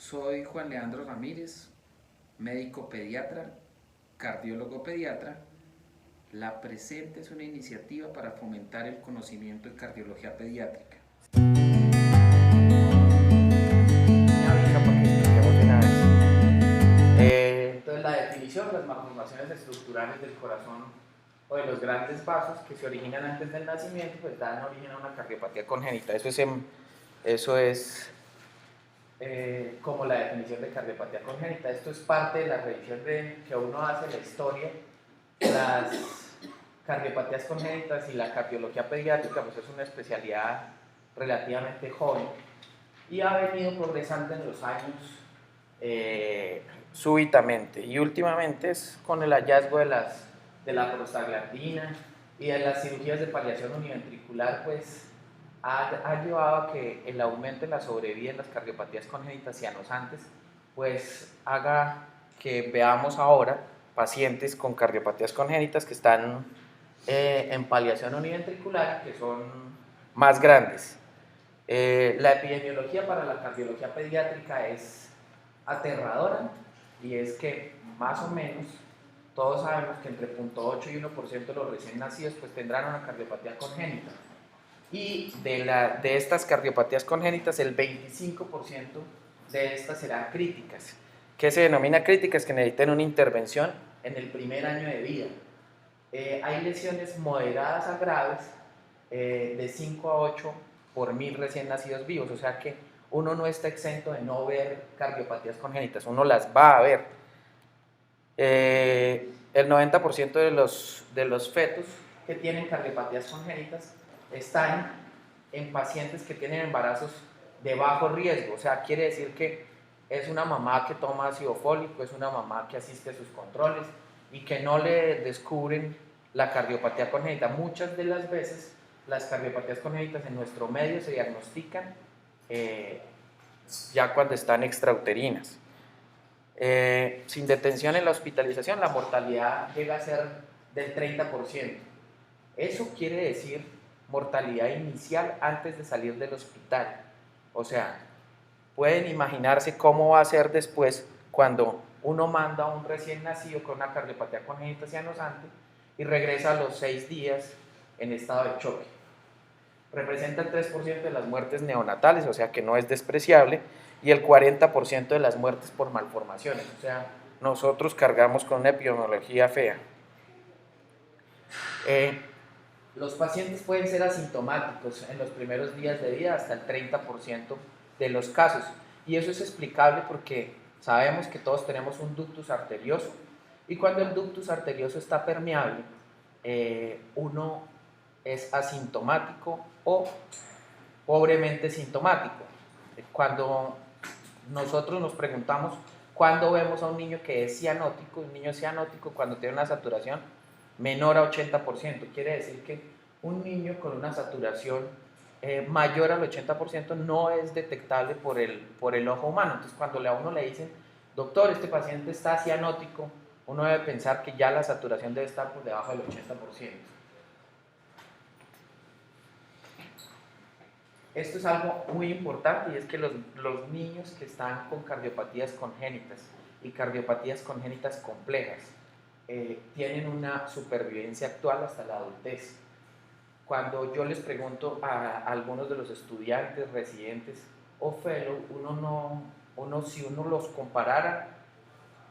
Soy Juan Leandro Ramírez, médico pediatra, cardiólogo pediatra. La presente es una iniciativa para fomentar el conocimiento en cardiología pediátrica. Me avisa porque expliquemos de una vez. Entonces la definición, las malformaciones estructurales del corazón o de los grandes vasos que se originan antes del nacimiento, pues dan origen a una cardiopatía congénita. Eso es como la definición de cardiopatía congénita. Esto es parte de la revisión que uno hace en la historia. Las cardiopatías congénitas y la cardiología pediátrica pues es una especialidad relativamente joven y ha venido progresando en los años súbitamente, y últimamente es con el hallazgo de la prostaglandina y de las cirugías de paliación univentricular, pues ha llevado a que el aumento en la sobrevida en las cardiopatías congénitas y anosantes pues haga que veamos ahora pacientes con cardiopatías congénitas que están en paliación univentricular, que son más grandes. La epidemiología para la cardiología pediátrica es aterradora, y es que más o menos todos sabemos que entre 0.8 y 1% de los recién nacidos pues tendrán una cardiopatía congénita, y de estas cardiopatías congénitas el 25% de estas serán críticas. ¿Qué se denomina críticas? Que necesitan una intervención en el primer año de vida. Hay lesiones moderadas a graves de 5 a 8 por 1000 recién nacidos vivos, o sea que uno no está exento de no ver cardiopatías congénitas, uno las va a ver. El 90% de los fetos que tienen cardiopatías congénitas están en pacientes que tienen embarazos de bajo riesgo, o sea, quiere decir que es una mamá que toma ácido fólico, es una mamá que asiste a sus controles y que no le descubren la cardiopatía congénita. Muchas de las veces las cardiopatías congénitas en nuestro medio se diagnostican ya cuando están extrauterinas. Sin detención en la hospitalización, la mortalidad llega a ser del 30%. Eso quiere decir mortalidad inicial antes de salir del hospital. O sea, pueden imaginarse cómo va a ser después cuando uno manda a un recién nacido con una cardiopatía congénita cianosante y regresa a los 6 días en estado de choque. Representa el 3% de las muertes neonatales, o sea que no es despreciable, y el 40% de las muertes por malformaciones, o sea, nosotros cargamos con una epidemiología fea. Los pacientes pueden ser asintomáticos en los primeros días de vida, hasta el 30% de los casos, y eso es explicable porque sabemos que todos tenemos un ductus arterioso, y cuando el ductus arterioso está permeable, uno es asintomático o pobremente sintomático. Cuando nosotros nos preguntamos cuándo vemos a un niño que es cianótico, un niño cianótico cuando tiene una saturación menor a 80%, quiere decir que un niño con una saturación mayor al 80% no es detectable por el ojo humano. Entonces cuando a uno le dicen, doctor, este paciente está cianótico, uno debe pensar que ya la saturación debe estar por debajo del 80%. Esto es algo muy importante, y es que los niños que están con cardiopatías congénitas y cardiopatías congénitas complejas tienen una supervivencia actual hasta la adultez. Cuando yo les pregunto a algunos de los estudiantes, residentes o fellow, si uno los comparara,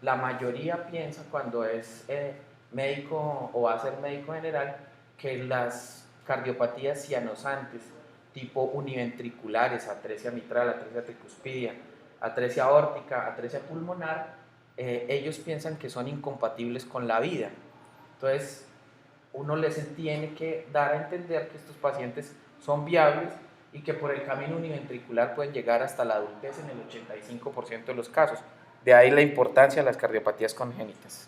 la mayoría piensa cuando es médico o va a ser médico general que las cardiopatías cianosantes tipo univentriculares, atresia mitral, atresia tricuspidia, atresia aórtica, atresia pulmonar, ellos piensan que son incompatibles con la vida. Entonces, uno les tiene que dar a entender que estos pacientes son viables y que por el camino univentricular pueden llegar hasta la adultez en el 85% de los casos. De ahí la importancia de las cardiopatías congénitas.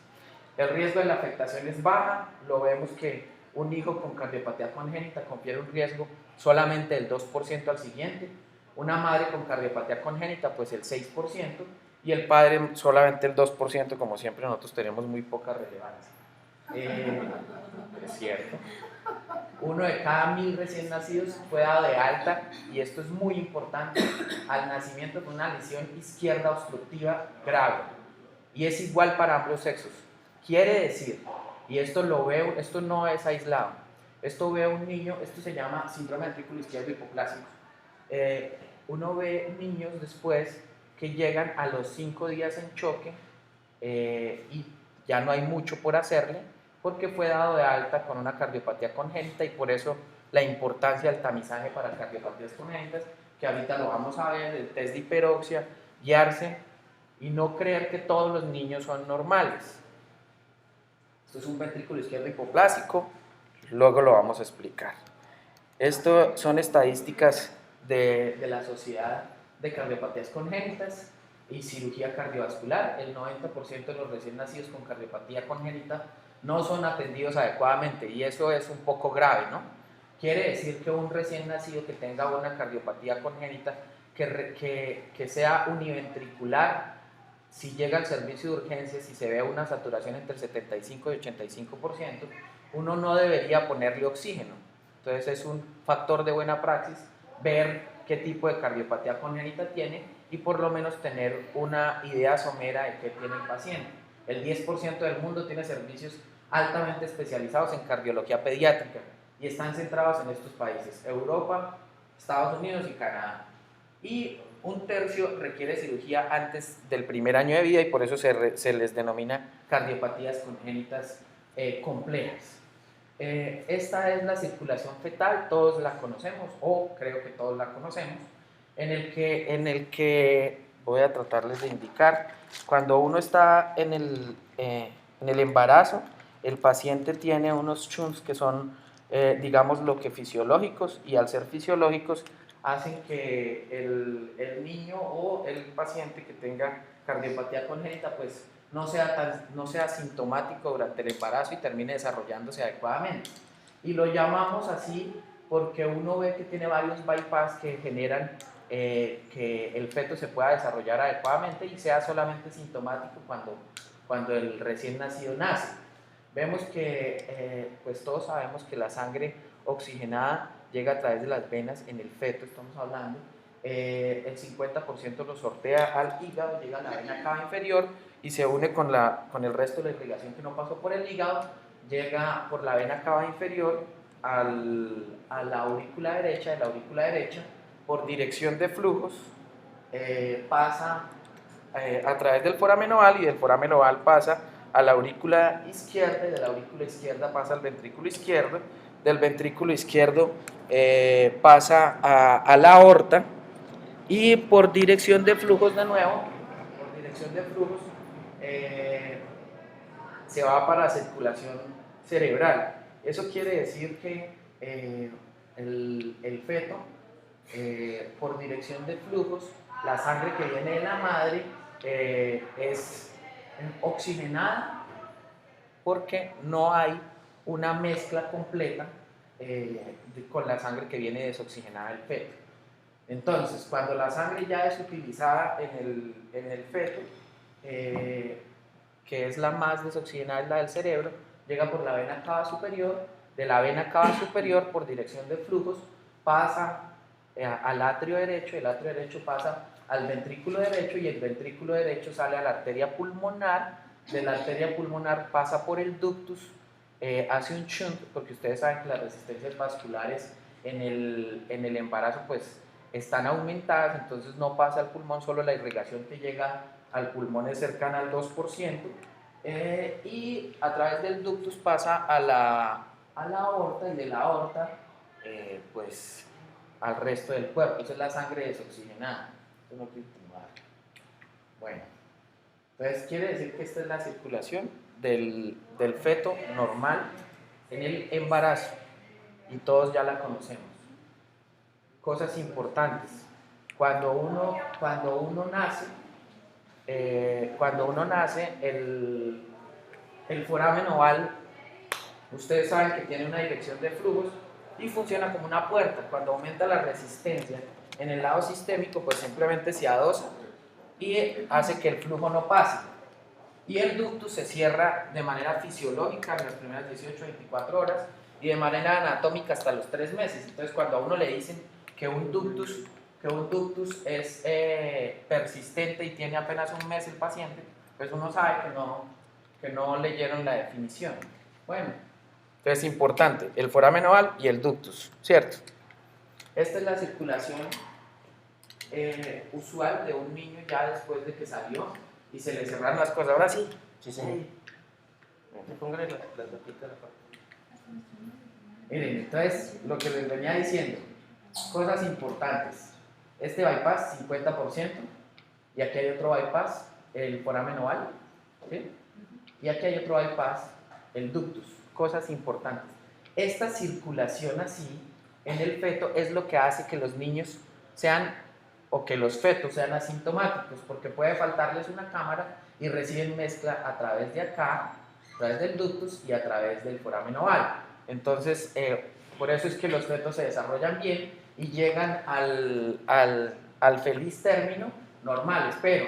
El riesgo de la afectación es baja, lo vemos que un hijo con cardiopatía congénita confiere un riesgo solamente del 2% al siguiente, una madre con cardiopatía congénita pues el 6%, y el padre solamente el 2%, como siempre nosotros tenemos muy poca relevancia. Es cierto. Uno de cada 1000 recién nacidos fue dado de alta, y esto es muy importante, al nacimiento con una lesión izquierda obstructiva grave, y es igual para ambos sexos. Quiere decir, y esto lo veo, esto no es aislado, esto ve un niño, esto se llama síndrome del ventrículo izquierdo hipoplásico. Uno ve niños después que llegan a los 5 días en choque, y ya no hay mucho por hacerle, porque fue dado de alta con una cardiopatía congénita, y por eso la importancia del tamizaje para cardiopatías congénitas, que ahorita lo vamos a ver, el test de hiperoxia, guiarse y no creer que todos los niños son normales. Esto es un ventrículo izquierdo hipoplásico, luego lo vamos a explicar. Esto son estadísticas de la Sociedad de Cardiopatías Congénitas y Cirugía Cardiovascular. El 90% de los recién nacidos con cardiopatía congénita no son atendidos adecuadamente, y eso es un poco grave, ¿no? Quiere decir que un recién nacido que tenga una cardiopatía congénita, que sea univentricular, si llega al servicio de urgencias y se ve una saturación entre el 75 y 85%, uno no debería ponerle oxígeno. Entonces es un factor de buena praxis ver qué tipo de cardiopatía congénita tiene, y por lo menos tener una idea somera de qué tiene el paciente. El 10% del mundo tiene servicios altamente especializados en cardiología pediátrica, y están centrados en estos países: Europa, Estados Unidos y Canadá. Y un tercio requiere cirugía antes del primer año de vida, y por eso se les denomina cardiopatías congénitas complejas. Esta es la circulación fetal, todos la conocemos, o creo que todos la conocemos, en el que voy a tratarles de indicar. Cuando uno está en el embarazo, el paciente tiene unos shunts que son, digamos, lo que fisiológicos, y al ser fisiológicos hacen que el niño o el paciente que tenga cardiopatía congénita pues no sea sintomático durante el embarazo y termine desarrollándose adecuadamente. Y lo llamamos así porque uno ve que tiene varios bypass que generan que el feto se pueda desarrollar adecuadamente y sea solamente sintomático cuando el recién nacido nace. Vemos que pues todos sabemos que la sangre oxigenada llega a través de las venas en el feto, estamos hablando. El 50% lo sortea al hígado, llega a la vena cava inferior y se une con el resto de la irrigación que no pasó por el hígado, llega por la vena cava inferior a la aurícula derecha, de la aurícula derecha, por dirección de flujos, pasa a través del foramen oval, y del foramen oval pasa a la aurícula izquierda, y de la aurícula izquierda pasa al ventrículo izquierdo, del ventrículo izquierdo pasa a la aorta, y por dirección de flujos de nuevo, se va para la circulación cerebral. Eso quiere decir que el feto, por dirección de flujos, la sangre que viene de la madre es oxigenada, porque no hay una mezcla completa con la sangre que viene desoxigenada del feto. Entonces, cuando la sangre ya es utilizada en el feto, que es la más desoxigenada, es la del cerebro, llega por la vena cava superior, de la vena cava superior por dirección de flujos pasa al atrio derecho, el atrio derecho pasa al ventrículo derecho, y el ventrículo derecho sale a la arteria pulmonar, de la arteria pulmonar pasa por el ductus, hace un shunt, porque ustedes saben que las resistencias vasculares en el embarazo pues están aumentadas, entonces no pasa al pulmón, solo la irrigación que llega al pulmón es cercana al 2%, y a través del ductus pasa a la aorta, y de la aorta pues al resto del cuerpo. Esa es la sangre desoxigenada. Bueno, entonces quiere decir que esta es la circulación del feto normal en el embarazo, y todos ya la conocemos. Cosas importantes: cuando uno nace, el foramen oval, ustedes saben que tiene una dirección de flujos y funciona como una puerta. Cuando aumenta la resistencia en el lado sistémico, pues simplemente se adosa y hace que el flujo no pase. Y el ductus se cierra de manera fisiológica en las primeras 18-24 horas y de manera anatómica hasta los 3 meses. Entonces, cuando a uno le dicen que un ductus es persistente y tiene apenas un mes el paciente, pues uno sabe que no leyeron la definición. Bueno, entonces es importante el foramen oval y el ductus, ¿cierto? Esta es la circulación usual de un niño ya después de que salió y se le cerraron las cosas. Ahora sí. Sí, señor. Póngale las tapitas a la parte. Miren, entonces, lo que les venía diciendo, cosas importantes. Este bypass, 50%, y aquí hay otro bypass, el foramen oval, ¿sí? Y aquí hay otro bypass, el ductus. Cosas importantes. Esta circulación así en el feto es lo que hace que los niños sean, o que los fetos sean asintomáticos, porque puede faltarles una cámara y reciben mezcla a través de acá, a través del ductus y a través del foramen oval. Entonces, por eso es que los fetos se desarrollan bien y llegan al feliz término normales, pero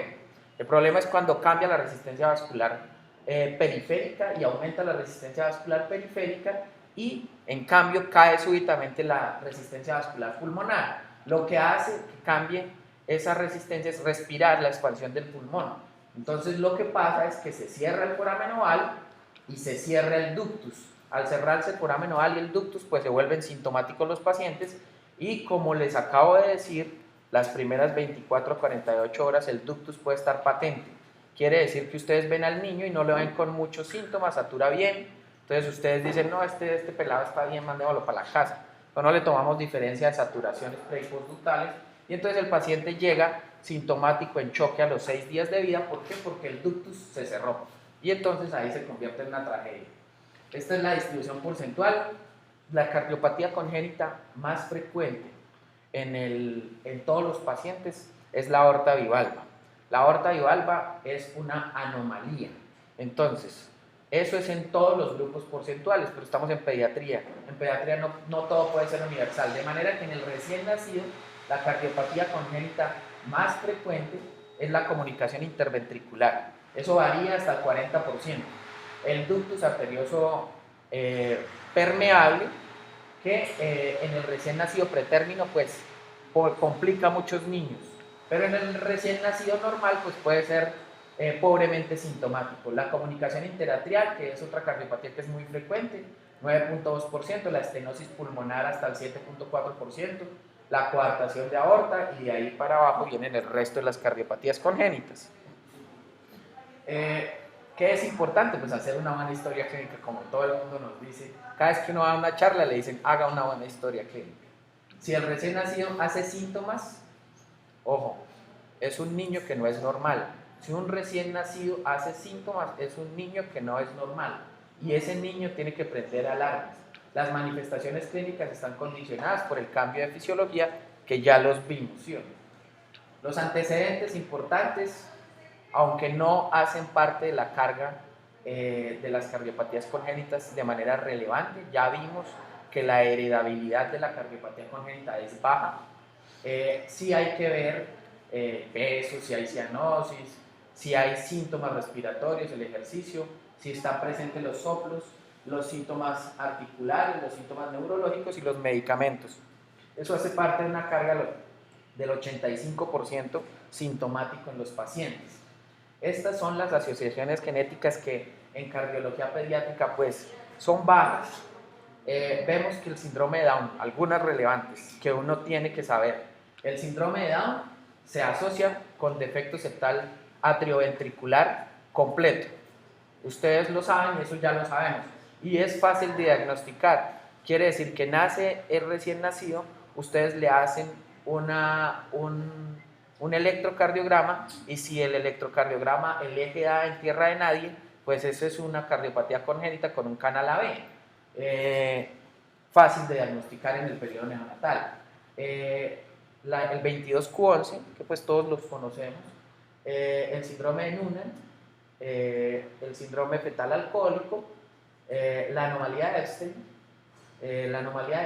el problema es cuando cambia la resistencia vascular periférica y aumenta la resistencia vascular periférica y en cambio cae súbitamente la resistencia vascular pulmonar. Lo que hace que cambie esa resistencia es respirar la expansión del pulmón. Entonces lo que pasa es que se cierra el foramen oval y se cierra el ductus. Al cerrarse el foramen oval y el ductus, pues se vuelven sintomáticos los pacientes y como les acabo de decir, las primeras 24 a 48 horas el ductus puede estar patente. Quiere decir que ustedes ven al niño y no lo ven con muchos síntomas, satura bien, entonces ustedes dicen, no, este pelado está bien, mandémoslo para la casa. O no le tomamos diferencia de saturaciones pre y postductales y entonces el paciente llega sintomático en choque a los 6 días de vida. ¿Por qué? Porque el ductus se cerró y entonces ahí se convierte en una tragedia. Esta es la distribución porcentual. La cardiopatía congénita más frecuente en todos los pacientes es la aorta bivalva. La aorta bivalva es una anomalía. Entonces, eso es en todos los grupos porcentuales, pero estamos en pediatría. En pediatría no todo puede ser universal, de manera que en el recién nacido, la cardiopatía congénita más frecuente es la comunicación interventricular. Eso varía hasta el 40%. El ductus arterioso permeable, que en el recién nacido pretérmino pues complica a muchos niños, pero en el recién nacido normal pues puede ser pobremente sintomático. La comunicación interatrial, que es otra cardiopatía que es muy frecuente, 9.2%, la estenosis pulmonar hasta el 7.4%, la coartación de aorta y de ahí para abajo vienen el resto de las cardiopatías congénitas. ¿Qué es importante? Pues hacer una buena historia clínica, como todo el mundo nos dice. Cada vez que uno va a una charla le dicen, haga una buena historia clínica. Si el recién nacido hace síntomas, ojo, es un niño que no es normal. Si un recién nacido hace síntomas, es un niño que no es normal. Y ese niño tiene que prender alarmas. Las manifestaciones clínicas están condicionadas por el cambio de fisiología que ya los vimos, ¿sí? Los antecedentes importantes, aunque no hacen parte de la carga de las cardiopatías congénitas de manera relevante, ya vimos que la heredabilidad de la cardiopatía congénita es baja. Sí hay que ver peso, si hay cianosis, si hay síntomas respiratorios, el ejercicio, si están presentes los soplos, los síntomas articulares, los síntomas neurológicos y los medicamentos. Eso hace parte de una carga del 85% sintomático en los pacientes. Estas son las asociaciones genéticas que en cardiología pediátrica pues son bajas. Vemos que el síndrome de Down, algunas relevantes que uno tiene que saber. El síndrome de Down se asocia con defecto septal atrioventricular completo. Ustedes lo saben y eso ya lo sabemos. Y es fácil de diagnosticar. Quiere decir que nace el recién nacido, ustedes le hacen un electrocardiograma y si el electrocardiograma, el eje da en tierra de nadie, pues eso es una cardiopatía congénita con un canal AB. Fácil de diagnosticar en el periodo neonatal. El 22q11, que pues todos los conocemos, el síndrome de Noonan, el síndrome fetal alcohólico, la anomalía de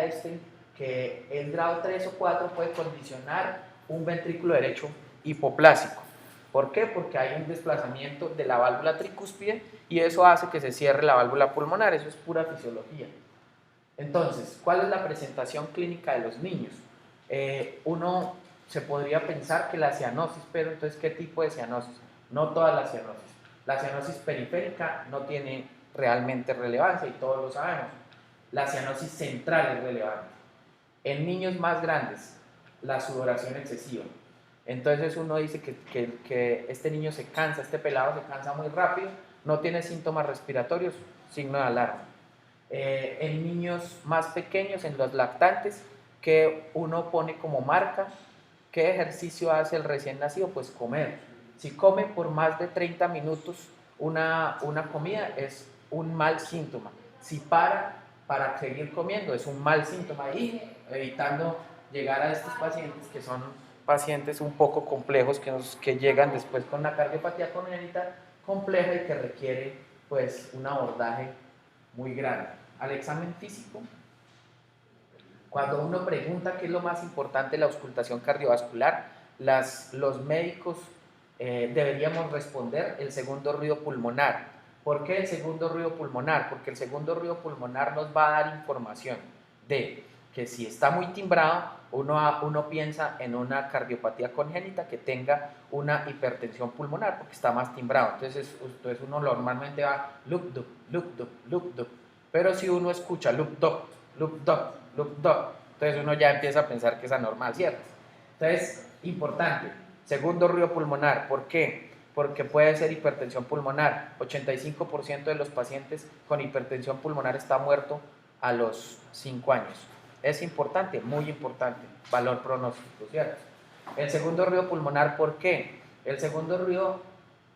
Epstein, que el grado 3 o 4 puede condicionar un ventrículo derecho hipoplásico. ¿Por qué? Porque hay un desplazamiento de la válvula tricúspide y eso hace que se cierre la válvula pulmonar, eso es pura fisiología. Entonces, ¿cuál es la presentación clínica de los niños? Uno se podría pensar que la cianosis, pero entonces, ¿qué tipo de cianosis? No toda la cianosis. La cianosis periférica no tiene realmente relevancia y todos lo sabemos. La cianosis central es relevante. En niños más grandes, la sudoración excesiva. Entonces uno dice que este niño se cansa, este pelado se cansa muy rápido, no tiene síntomas respiratorios, signo de alarma. En niños más pequeños, en los lactantes, que uno pone como marca, ¿qué ejercicio hace el recién nacido? Pues comer. Si come por más de 30 minutos una comida, es un mal síntoma. Si para seguir comiendo, es un mal síntoma. Y evitando llegar a estos pacientes que son pacientes un poco complejos, que llegan después con una cardiopatía congénita compleja y que requiere pues un abordaje muy grande. Al examen físico, cuando uno pregunta qué es lo más importante de la auscultación cardiovascular, los médicos deberíamos responder el segundo ruido pulmonar. ¿Por qué el segundo ruido pulmonar? Porque el segundo ruido pulmonar nos va a dar información de que si está muy timbrado, uno piensa en una cardiopatía congénita que tenga una hipertensión pulmonar porque está más timbrado. Entonces uno normalmente va loop, dup, loop, dup, loop, dup. Pero si uno escucha loop, dup, loop, dup, loop, dup, entonces uno ya empieza a pensar que es anormal, ¿cierto? Entonces, importante, segundo ruido pulmonar. ¿Por qué? Porque puede ser hipertensión pulmonar. 85% de los pacientes con hipertensión pulmonar está muerto a los 5 años. Es importante, muy importante, valor pronóstico, ¿cierto? El segundo ruido pulmonar, ¿por qué? El segundo ruido,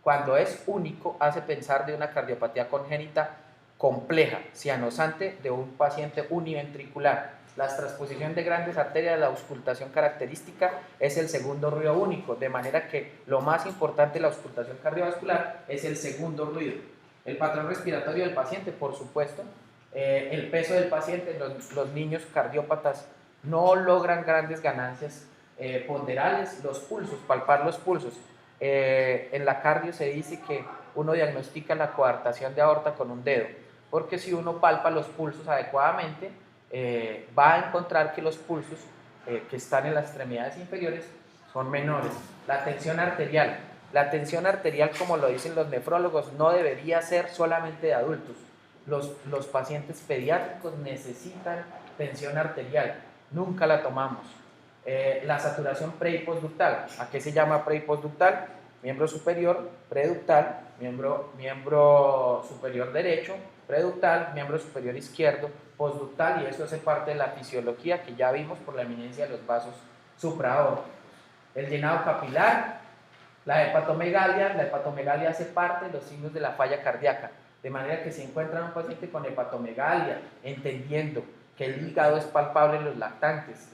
cuando es único, hace pensar de una cardiopatía congénita compleja, cianosante de un paciente univentricular. La transposición de grandes arterias, la auscultación característica es el segundo ruido único, de manera que lo más importante de la auscultación cardiovascular es el segundo ruido. El patrón respiratorio del paciente, por supuesto, el peso del paciente, los niños cardiópatas no logran grandes ganancias ponderales, los pulsos, palpar los pulsos. En la cardio se dice que uno diagnostica la coartación de aorta con un dedo, porque si uno palpa los pulsos adecuadamente, va a encontrar que los pulsos que están en las extremidades inferiores son menores. La tensión arterial, como lo dicen los nefrólogos, no debería ser solamente de adultos. Los pacientes pediátricos necesitan tensión arterial, nunca la tomamos. La saturación pre y postductal, ¿a qué se llama pre y postductal? Miembro superior, preductal, miembro superior derecho, preductal, miembro superior izquierdo, postductal, y eso hace parte de la fisiología que ya vimos por la eminencia de los vasos supraórticos. El llenado capilar, la hepatomegalia hace parte de los signos de la falla cardíaca, de manera que si encuentran un paciente con hepatomegalia, entendiendo que el hígado es palpable en los lactantes,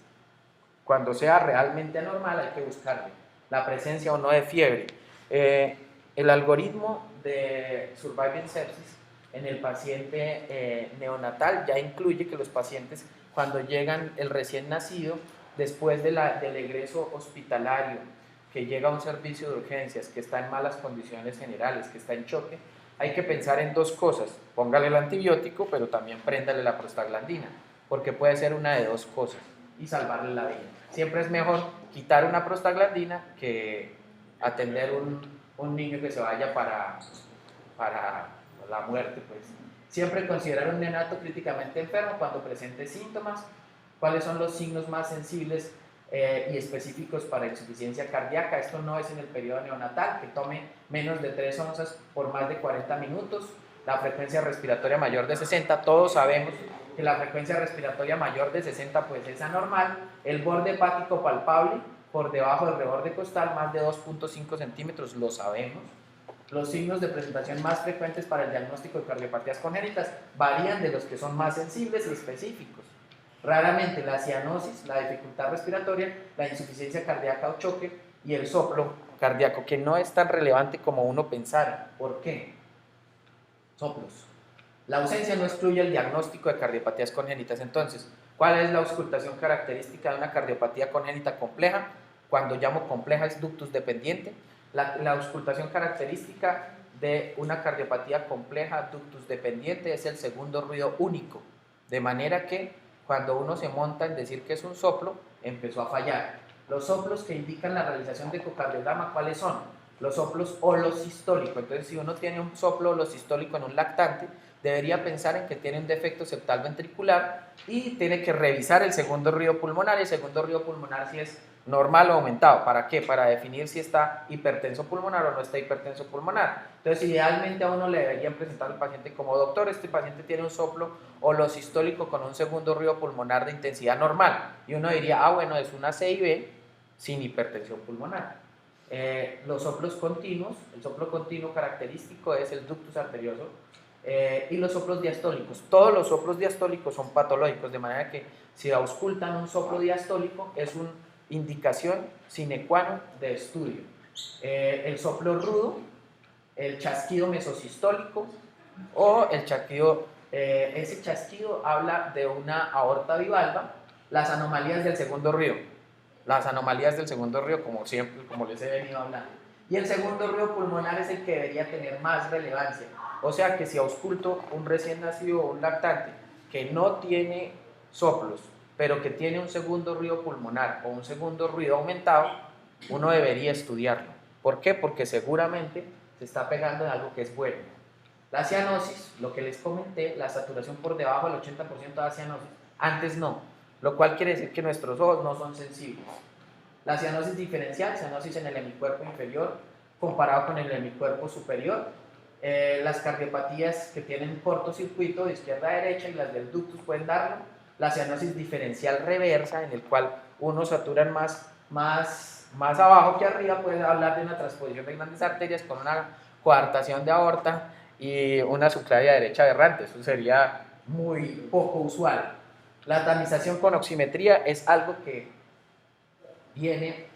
cuando sea realmente anormal hay que buscarle la presencia o no de fiebre. El algoritmo de Surviving Sepsis en el paciente neonatal ya incluye que los pacientes, cuando llegan el recién nacido, después del egreso hospitalario, que llega a un servicio de urgencias, que está en malas condiciones generales, que está en choque, hay que pensar en dos cosas: póngale el antibiótico, pero también préndale la prostaglandina, porque puede ser una de dos cosas y salvarle la vida. Siempre es mejor quitar una prostaglandina que atender un niño que se vaya para la muerte, pues. Siempre considerar un neonato críticamente enfermo cuando presente síntomas. ¿Cuáles son los signos más sensibles y específicos para insuficiencia cardíaca? Esto no es en el periodo neonatal, que tome menos de 3 onzas por más de 40 minutos. La frecuencia respiratoria mayor de 60, todos sabemos que la frecuencia respiratoria mayor de 60 pues es anormal. El borde hepático palpable por debajo del reborde costal, más de 2.5 centímetros, lo sabemos. Los signos de presentación más frecuentes para el diagnóstico de cardiopatías congénitas varían de los que son más sensibles y específicos. Raramente la cianosis, la dificultad respiratoria, la insuficiencia cardíaca o choque y el soplo cardíaco, que no es tan relevante como uno pensara. ¿Por qué? Soplos. La ausencia no excluye el diagnóstico de cardiopatías congénitas. Entonces, ¿cuál es la auscultación característica de una cardiopatía congénita compleja? Cuando llamo compleja es ductus dependiente. La auscultación característica de una cardiopatía compleja ductus dependiente es el segundo ruido único, de manera que cuando uno se monta en decir que es un soplo, empezó a fallar. Los soplos que indican la realización de ecocardiograma, ¿cuáles son? Los soplos holosistólicos. Entonces, si uno tiene un soplo holosistólico en un lactante, debería pensar en que tiene un defecto septal ventricular y tiene que revisar el segundo ruido pulmonar. El segundo ruido pulmonar si es normal o aumentado. ¿Para qué? Para definir si está hipertenso pulmonar o no está hipertenso pulmonar. Entonces, idealmente a uno le deberían presentar al paciente como doctor, este paciente tiene un soplo holosistólico con un segundo ruido pulmonar de intensidad normal. Y uno diría, bueno, es una CIB sin hipertensión pulmonar. Los soplos continuos, el soplo continuo característico es el ductus arterioso, y los soplos diastólicos. Todos los soplos diastólicos son patológicos, de manera que si auscultan un soplo diastólico es una indicación sine qua non de estudio. El soplo rudo, el chasquido mesosistólico o el chasquido, ese chasquido habla de una aorta bivalva, las anomalías del segundo ruido. Las anomalías del segundo ruido, como siempre, como les he venido hablando. Y el segundo ruido pulmonar es el que debería tener más relevancia. O sea que si ausculto un recién nacido o un lactante que no tiene soplos, pero que tiene un segundo ruido pulmonar o un segundo ruido aumentado, uno debería estudiarlo. ¿Por qué? Porque seguramente se está pegando en algo que es bueno. La cianosis, lo que les comenté, la saturación por debajo del 80% de cianosis, antes no, lo cual quiere decir que nuestros ojos no son sensibles. La cianosis diferencial, cianosis en el hemicuerpo inferior comparado con el hemicuerpo superior. Las cardiopatías que tienen cortocircuito de izquierda a derecha y las del ductus pueden darlo. La cianosis diferencial reversa, en el cual unos saturan más abajo que arriba, puede hablar de una transposición de grandes arterias con una coartación de aorta y una subclavia derecha aberrante. Eso sería muy poco usual. La tamización con oximetría es algo que viene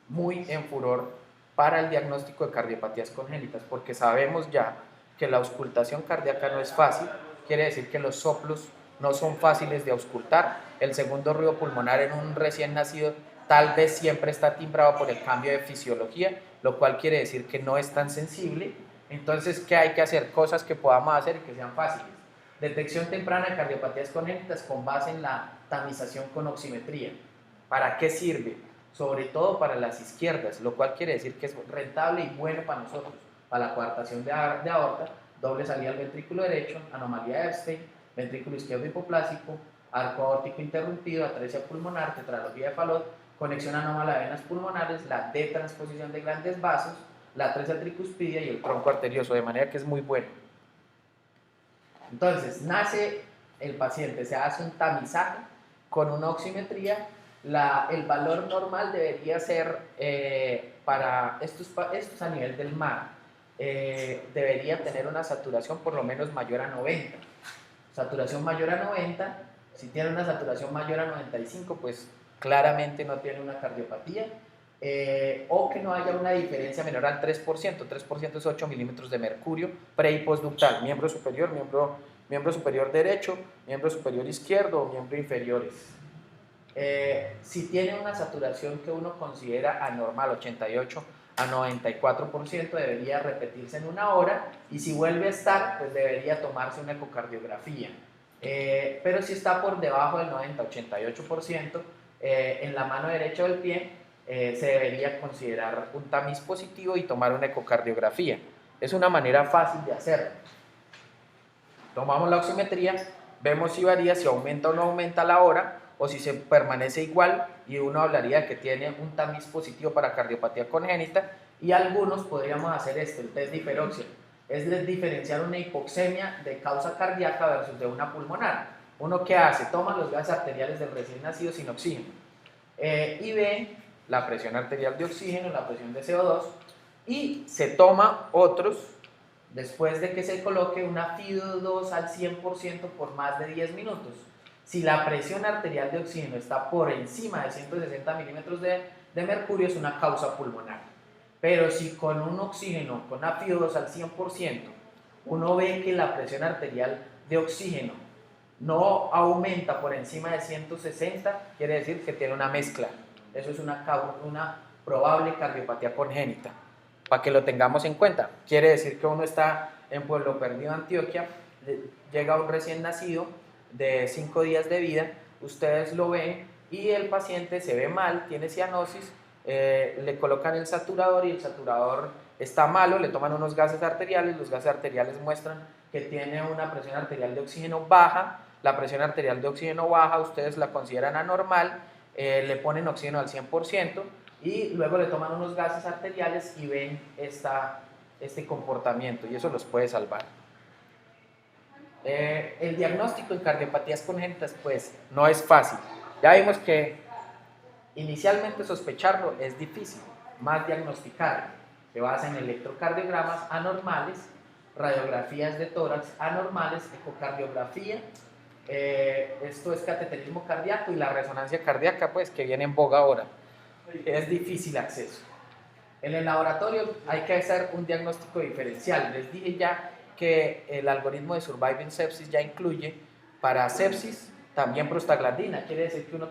muy en furor para el diagnóstico de cardiopatías congénitas, porque sabemos ya que la auscultación cardíaca no es fácil, quiere decir que los soplos no son fáciles de auscultar, el segundo ruido pulmonar en un recién nacido tal vez siempre está timbrado por el cambio de fisiología, lo cual quiere decir que no es tan sensible. Entonces, ¿qué hay que hacer? Cosas que podamos hacer y que sean fáciles. Detección temprana de cardiopatías congénitas con base en la tamización con oximetría. ¿Para qué sirve? Sobre todo para las izquierdas, lo cual quiere decir que es rentable y bueno para nosotros, para la coartación de aorta, doble salida al ventrículo derecho, anomalía de Epstein, ventrículo izquierdo hipoplásico, arco aórtico interrumpido, atresia pulmonar, tetralogía de Fallot, conexión anómala de venas pulmonares, la detransposición de grandes vasos, la atresia tricuspidia y el tronco arterioso, de manera que es muy bueno. Entonces, nace el paciente, se hace un tamizaje con una oximetría. El valor normal debería ser, para estos a nivel del mar, debería tener una saturación por lo menos mayor a 90. Saturación mayor a 90, si tiene una saturación mayor a 95, pues claramente no tiene una cardiopatía, o que no haya una diferencia menor al 3%. 3% es 8 milímetros de mercurio pre y postductal, miembro superior, miembro superior derecho, miembro superior izquierdo o miembro inferiores. Si tiene una saturación que uno considera anormal, 88 a 94%, debería repetirse en una hora, y si vuelve a estar, pues debería tomarse una ecocardiografía. Pero si está por debajo del 90-88%, en la mano derecha del pie, se debería considerar un tamiz positivo y tomar una ecocardiografía. Es una manera fácil de hacerlo. Tomamos la oximetría, vemos si varía, si aumenta o no aumenta la hora, o si se permanece igual, y uno hablaría de que tiene un tamiz positivo para cardiopatía congénita. Y algunos podríamos hacer esto, el test de hiperoxia, es diferenciar una hipoxemia de causa cardíaca versus de una pulmonar. ¿Uno qué hace? Toma los gases arteriales del recién nacido sin oxígeno, y ve la presión arterial de oxígeno, la presión de CO2, y se toma otros después de que se coloque una FIO2 al 100% por más de 10 minutos. Si la presión arterial de oxígeno está por encima de 160 milímetros de mercurio, es una causa pulmonar. Pero si con un oxígeno, con una FIO2 al 100%, uno ve que la presión arterial de oxígeno no aumenta por encima de 160, quiere decir que tiene una mezcla. Eso es una probable cardiopatía congénita. para que lo tengamos en cuenta. Quiere decir que uno está en Pueblo Perdido, Antioquia, llega un recién nacido de 5 días de vida, ustedes lo ven y el paciente se ve mal, tiene cianosis, le colocan el saturador y el saturador está malo, le toman unos gases arteriales, los gases arteriales muestran que tiene una presión arterial de oxígeno baja, la presión arterial de oxígeno baja ustedes la consideran anormal, le ponen oxígeno al 100% y luego le toman unos gases arteriales y ven este comportamiento y eso los puede salvar. El diagnóstico en cardiopatías congénitas pues no es fácil. Ya vimos que inicialmente sospecharlo es difícil, más diagnosticarlo. Se basa en electrocardiogramas anormales, radiografías de tórax anormales, ecocardiografía, esto es cateterismo cardíaco y la resonancia cardíaca pues que viene en boga ahora. Es difícil acceso. En el laboratorio hay que hacer un diagnóstico diferencial. Les dije ya que el algoritmo de Surviving Sepsis ya incluye para sepsis también prostaglandina, quiere decir que uno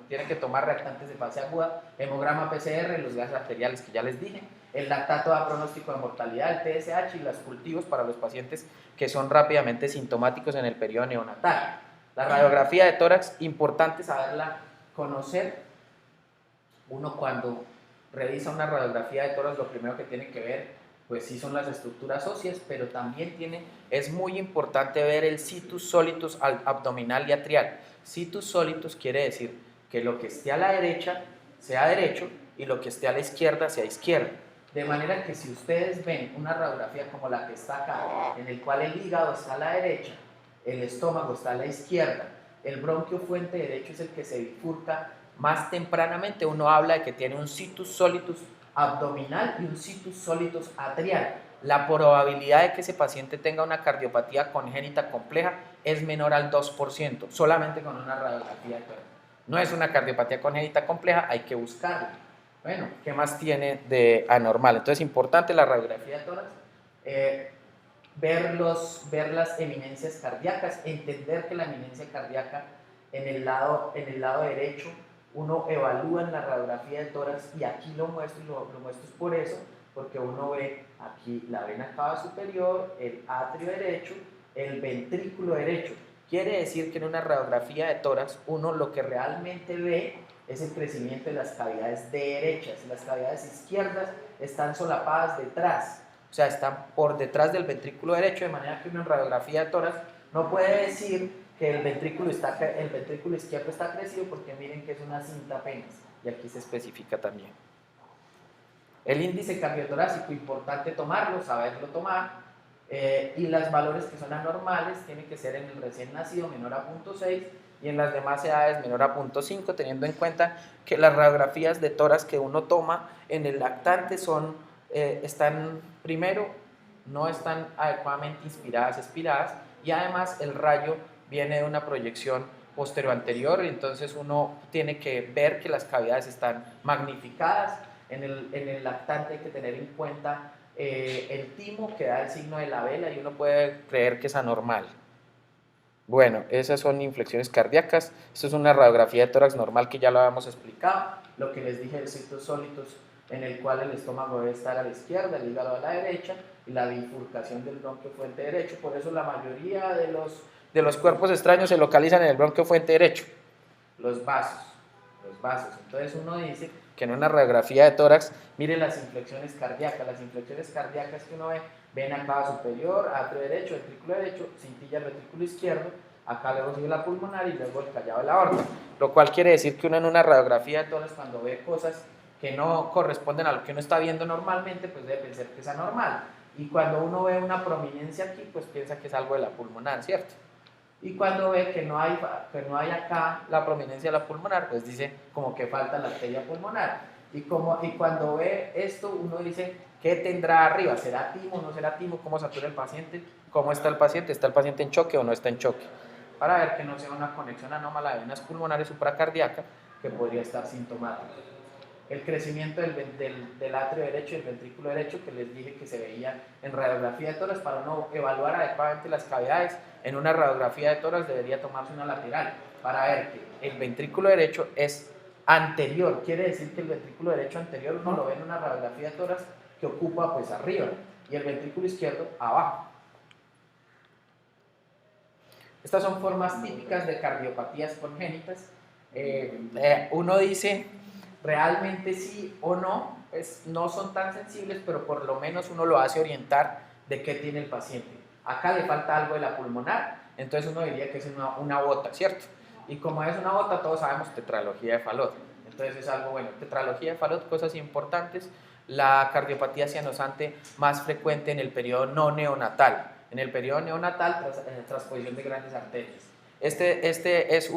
tiene que tomar reactantes de fase aguda, hemograma PCR, los gases arteriales que ya les dije, el lactato da pronóstico de mortalidad, el TSH y los cultivos para los pacientes que son rápidamente sintomáticos en el periodo neonatal. La radiografía de tórax, importante saberla conocer. Uno cuando revisa una radiografía de tórax, lo primero que tiene que ver pues sí son las estructuras óseas, pero también es muy importante ver el situs solitus abdominal y atrial. Situs solitus quiere decir que lo que esté a la derecha sea derecho y lo que esté a la izquierda sea izquierda. De manera que si ustedes ven una radiografía como la que está acá, en el cual el hígado está a la derecha, el estómago está a la izquierda, el bronquio fuente derecho es el que se bifurca más tempranamente, uno habla de que tiene un situs solitus abdominal y un situs solitus atrial. La probabilidad de que ese paciente tenga una cardiopatía congénita compleja es menor al 2%, solamente con una radiografía de tórax. No es una cardiopatía congénita compleja, hay que buscarla. Bueno, ¿qué más tiene de anormal? Entonces, importante la radiografía de tórax, ver las eminencias cardíacas, entender que la eminencia cardíaca en el lado derecho uno evalúa en la radiografía de tórax y aquí lo muestro y lo muestro es por eso, porque uno ve aquí la vena cava superior, el atrio derecho, el ventrículo derecho. Quiere decir que en una radiografía de tórax uno lo que realmente ve es el crecimiento de las cavidades derechas. Las cavidades izquierdas están solapadas detrás, o sea, están por detrás del ventrículo derecho, de manera que uno en radiografía de tórax no puede decir que el ventrículo izquierdo está crecido porque miren que es una cinta apenas y aquí se especifica también. El índice cardiotorácico, importante tomarlo, saberlo tomar, y los valores que son anormales tienen que ser en el recién nacido menor a 0.6 y en las demás edades menor a 0.5, teniendo en cuenta que las radiografías de tórax que uno toma en el lactante están primero, no están adecuadamente expiradas y además el rayo viene de una proyección posterior-anterior, entonces uno tiene que ver que las cavidades están magnificadas. En el lactante hay que tener en cuenta el timo que da el signo de la vela y uno puede creer que es anormal. Bueno, esas son inflexiones cardíacas. Esto es una radiografía de tórax normal que ya lo habíamos explicado. Lo que les dije del situs solitus, en el cual el estómago debe estar a la izquierda, el hígado a la derecha y la bifurcación del bronquio fuente derecho. Por eso la mayoría de los cuerpos extraños se localizan en el bronquio fuente derecho. Los vasos. Entonces uno dice que en una radiografía de tórax, miren las inflexiones cardíacas. Las inflexiones cardíacas que uno ve, vena cava superior, atrio derecho, ventrículo derecho, cintilla el ventrículo izquierdo, acá luego sigue la pulmonar y luego el callado de la aorta. Lo cual quiere decir que uno en una radiografía de tórax, cuando ve cosas que no corresponden a lo que uno está viendo normalmente, pues debe pensar que es anormal. Y cuando uno ve una prominencia aquí, pues piensa que es algo de la pulmonar, ¿cierto? Y cuando ve que no hay acá la prominencia de la pulmonar, pues dice como que falta la arteria pulmonar. Y cuando ve esto, uno dice, ¿qué tendrá arriba? ¿Será timo o no será timo? ¿Cómo satura el paciente? ¿Cómo está el paciente? ¿Está el paciente en choque o no está en choque? Para ver que no sea una conexión anómala de venas pulmonares supracardíacas que podría estar sintomática. El crecimiento del atrio derecho y el ventrículo derecho que les dije que se veía en radiografía de tórax. Para no evaluar adecuadamente las cavidades en una radiografía de tórax debería tomarse una lateral para ver que el ventrículo derecho es anterior, quiere decir que el ventrículo derecho anterior uno lo ve en una radiografía de tórax que ocupa pues arriba y el ventrículo izquierdo abajo. Estas son formas típicas de cardiopatías congénitas. Uno dice realmente sí o no, pues no son tan sensibles, pero por lo menos uno lo hace orientar de qué tiene el paciente. Acá le falta algo de la pulmonar, entonces uno diría que es una bota, ¿cierto? Y como es una bota, todos sabemos tetralogía de Fallot. Entonces es algo bueno. Tetralogía de Fallot, cosas importantes. La cardiopatía cianosante más frecuente en el periodo no neonatal. En el periodo neonatal, transposición de grandes arterias. Este es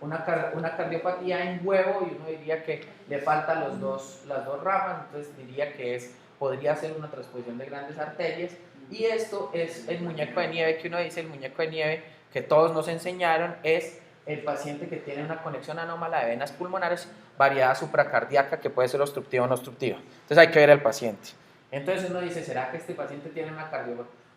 una cardiopatía en huevo y uno diría que le faltan las dos ramas, entonces diría que podría ser una transposición de grandes arterias. Y esto es el muñeco de nieve, que uno dice, el muñeco de nieve que todos nos enseñaron, es el paciente que tiene una conexión anómala de venas pulmonares, variedad supracardíaca, que puede ser obstructiva o no obstructiva. Entonces hay que ver al paciente. Entonces uno dice, ¿será que este paciente tiene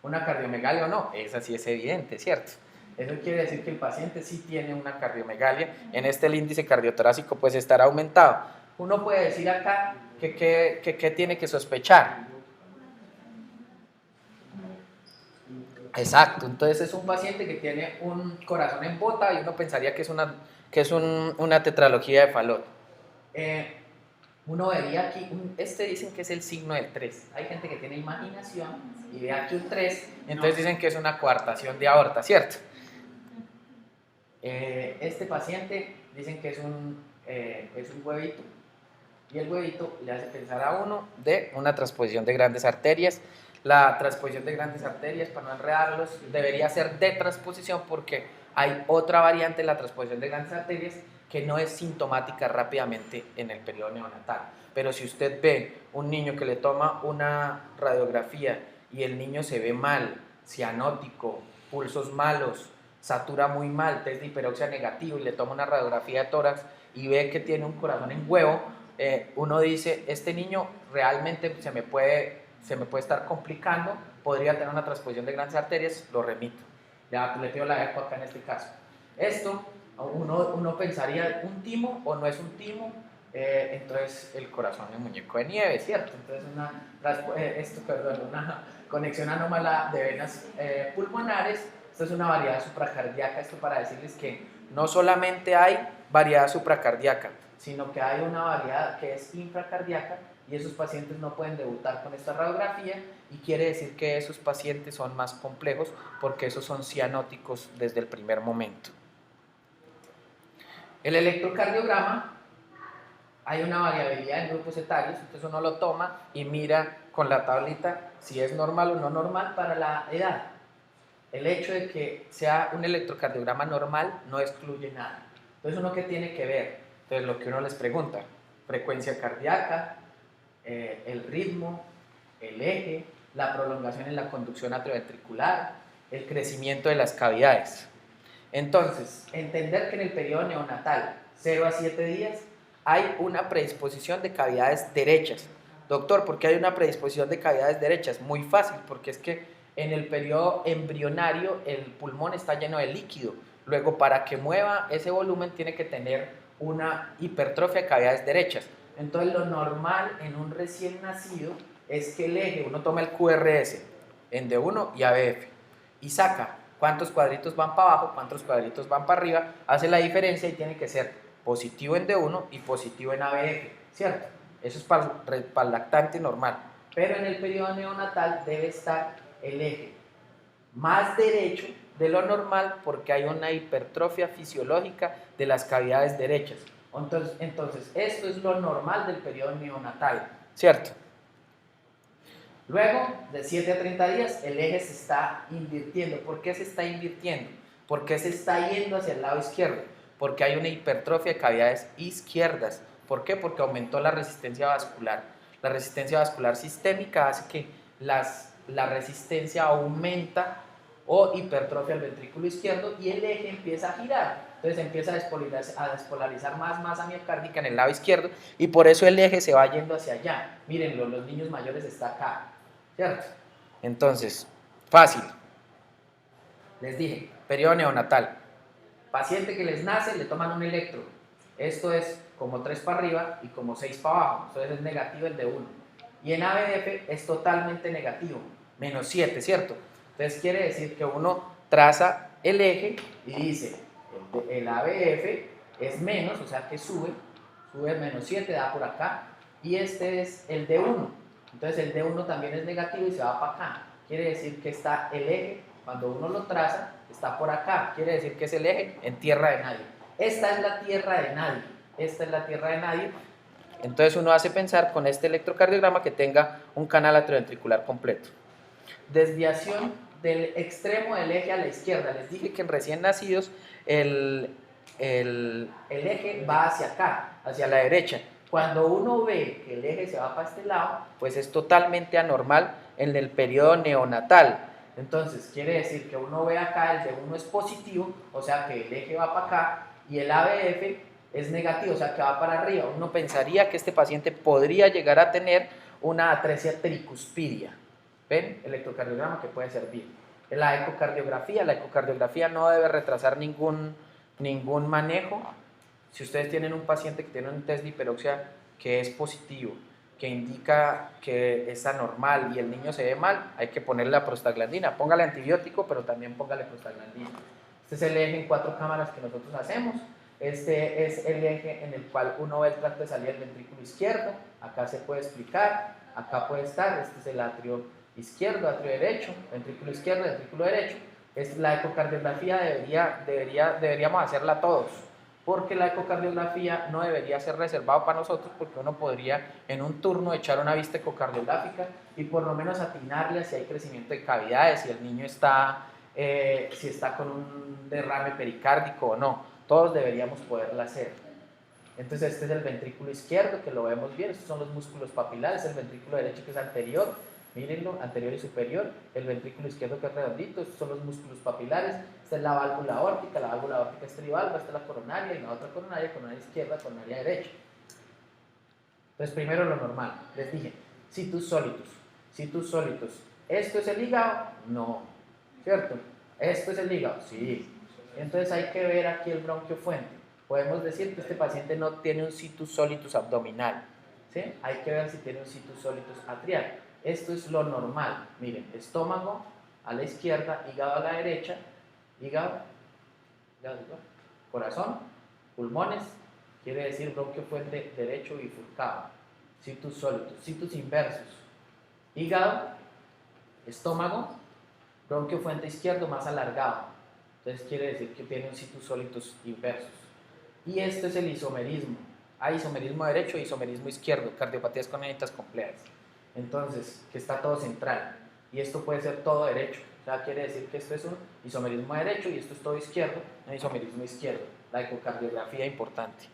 una cardiomegalia o no? Esa sí es evidente, ¿cierto? Eso quiere decir que el paciente sí tiene una cardiomegalia. En este el índice cardiotorácico pues estará aumentado. Uno puede decir acá que tiene que sospechar. Exacto, entonces es un paciente que tiene un corazón en bota y uno pensaría que es una tetralogía de Fallot. Uno vería aquí, dicen que es el signo del 3. Hay gente que tiene imaginación y ve aquí un 3, entonces dicen que es una coartación de aorta, ¿cierto? Este paciente dicen que es un huevito, y el huevito le hace pensar a uno de una transposición de grandes arterias. La transposición de grandes arterias, para no enredarlos, debería ser de transposición porque hay otra variante de la transposición de grandes arterias que no es sintomática rápidamente en el periodo neonatal. Pero si usted ve un niño que le toma una radiografía y el niño se ve mal, cianótico, pulsos malos, satura muy mal, test de hiperoxia negativo y le toma una radiografía de tórax y ve que tiene un corazón en huevo, uno dice, este niño realmente se me puede estar complicando, podría tener una transposición de grandes arterias, lo remito. Ya le pido la eco acá en este caso. Esto, uno pensaría, ¿un timo o no es un timo? Entonces el corazón es muñeco de nieve, ¿cierto? Entonces una conexión anómala de venas pulmonares. Esto es una variedad supracardíaca, esto para decirles que no solamente hay variedad supracardíaca, sino que hay una variedad que es infracardíaca y esos pacientes no pueden debutar con esta radiografía y quiere decir que esos pacientes son más complejos porque esos son cianóticos desde el primer momento. El electrocardiograma, hay una variabilidad en grupos etarios, entonces uno lo toma y mira con la tablita si es normal o no normal para la edad. El hecho de que sea un electrocardiograma normal no excluye nada. Entonces, ¿uno qué tiene que ver? Entonces, lo que uno les pregunta, frecuencia cardíaca, el ritmo, el eje, la prolongación en la conducción atrioventricular, el crecimiento de las cavidades. Entonces, entender que en el periodo neonatal, 0 a 7 días, hay una predisposición de cavidades derechas. Doctor, ¿por qué hay una predisposición de cavidades derechas? Muy fácil, porque es que en el periodo embrionario el pulmón está lleno de líquido. Luego, para que mueva ese volumen, tiene que tener una hipertrofia de cavidades derechas. Entonces, lo normal en un recién nacido es que el eje, uno toma el QRS en D1 y ABF y saca cuántos cuadritos van para abajo, cuántos cuadritos van para arriba, hace la diferencia y tiene que ser positivo en D1 y positivo en ABF, ¿cierto? Eso es para el lactante normal. Pero en el periodo neonatal debe estar el eje más derecho de lo normal porque hay una hipertrofia fisiológica de las cavidades derechas. Entonces esto es lo normal del periodo neonatal, ¿cierto? Luego, de 7 a 30 días, el eje se está invirtiendo. ¿Por qué se está invirtiendo? ¿Por qué se está yendo hacia el lado izquierdo? Porque hay una hipertrofia de cavidades izquierdas. ¿Por qué? Porque aumentó la resistencia vascular. La resistencia vascular sistémica hace que la resistencia aumenta o hipertrofia el ventrículo izquierdo y el eje empieza a girar. Entonces empieza a despolarizar más masa miocárdica en el lado izquierdo y por eso el eje se va yendo hacia allá. Mírenlo, los niños mayores está acá, ¿cierto? Entonces, fácil. Les dije, periodo neonatal. Paciente que les nace, le toman un electro. Esto es como 3 para arriba y como 6 para abajo, entonces es negativo el de 1. Y en ABF es totalmente negativo, menos 7, ¿cierto? Entonces quiere decir que uno traza el eje y dice, el ABF es menos, o sea que sube menos 7, da por acá, y este es el de 1. Entonces el de 1 también es negativo y se va para acá. Quiere decir que está el eje, cuando uno lo traza, está por acá. Quiere decir que es el eje en tierra de nadie. Esta es la tierra de nadie. Esta es la tierra de nadie. Entonces uno hace pensar con este electrocardiograma que tenga un canal atrioventricular completo. Desviación del extremo del eje a la izquierda. Les dije que en recién nacidos el eje va hacia acá, hacia la derecha. Cuando uno ve que el eje se va para este lado, pues es totalmente anormal en el periodo neonatal. Entonces, quiere decir que uno ve acá, el de uno es positivo, o sea que el eje va para acá, y el ABF es negativo, o sea que va para arriba. Uno pensaría que este paciente podría llegar a tener una atresia tricuspidia. ¿Ven? Electrocardiograma que puede servir. La ecocardiografía no debe retrasar ningún manejo. Si ustedes tienen un paciente que tiene un test de hiperoxia que es positivo, que indica que es anormal y el niño se ve mal, hay que ponerle la prostaglandina. Póngale antibiótico, pero también póngale prostaglandina. Este es el eje en 4 cámaras que nosotros hacemos. Este es el eje en el cual uno ve el tracto de salida del ventrículo izquierdo. Acá se puede explicar, acá puede estar. Este es el atrio izquierdo, atrio derecho, ventrículo izquierdo, ventrículo derecho. La ecocardiografía deberíamos hacerla todos, porque la ecocardiografía no debería ser reservada para nosotros, porque uno podría en un turno echar una vista ecocardiográfica y por lo menos atinarle si hay crecimiento de cavidades, si el niño está, si está con un derrame pericárdico o no. Todos deberíamos poderla hacer. Entonces este es el ventrículo izquierdo, que lo vemos bien. Estos son los músculos papilares. El ventrículo derecho que es anterior, mírenlo, anterior y superior. El ventrículo izquierdo que es redondito. Estos son los músculos papilares. Esta es la válvula aórtica. La válvula aórtica es trivalva. Esta es la coronaria y la otra coronaria izquierda, coronaria derecha. Entonces primero lo normal. Les dije, situs solitus. ¿Esto es el hígado? No. ¿Cierto? ¿Esto es el hígado? Sí. Entonces hay que ver aquí el bronquio fuente. Podemos decir que este paciente no tiene un situs solitus abdominal, ¿sí? Hay que ver si tiene un situs solitus atrial. Esto es lo normal. Miren, estómago a la izquierda, hígado a la derecha, hígado, corazón, pulmones, quiere decir bronquio fuente derecho bifurcado. Situs solitus, situs inversus, hígado, estómago, bronquio fuente izquierdo más alargado. Entonces quiere decir que tiene un situs solitus inversus. Y esto es el isomerismo. Hay isomerismo derecho e isomerismo izquierdo, cardiopatías congénitas complejas. Entonces, que está todo central. Y esto puede ser todo derecho. O sea, quiere decir que esto es un isomerismo derecho y esto es todo izquierdo, un isomerismo izquierdo. La ecocardiografía importante.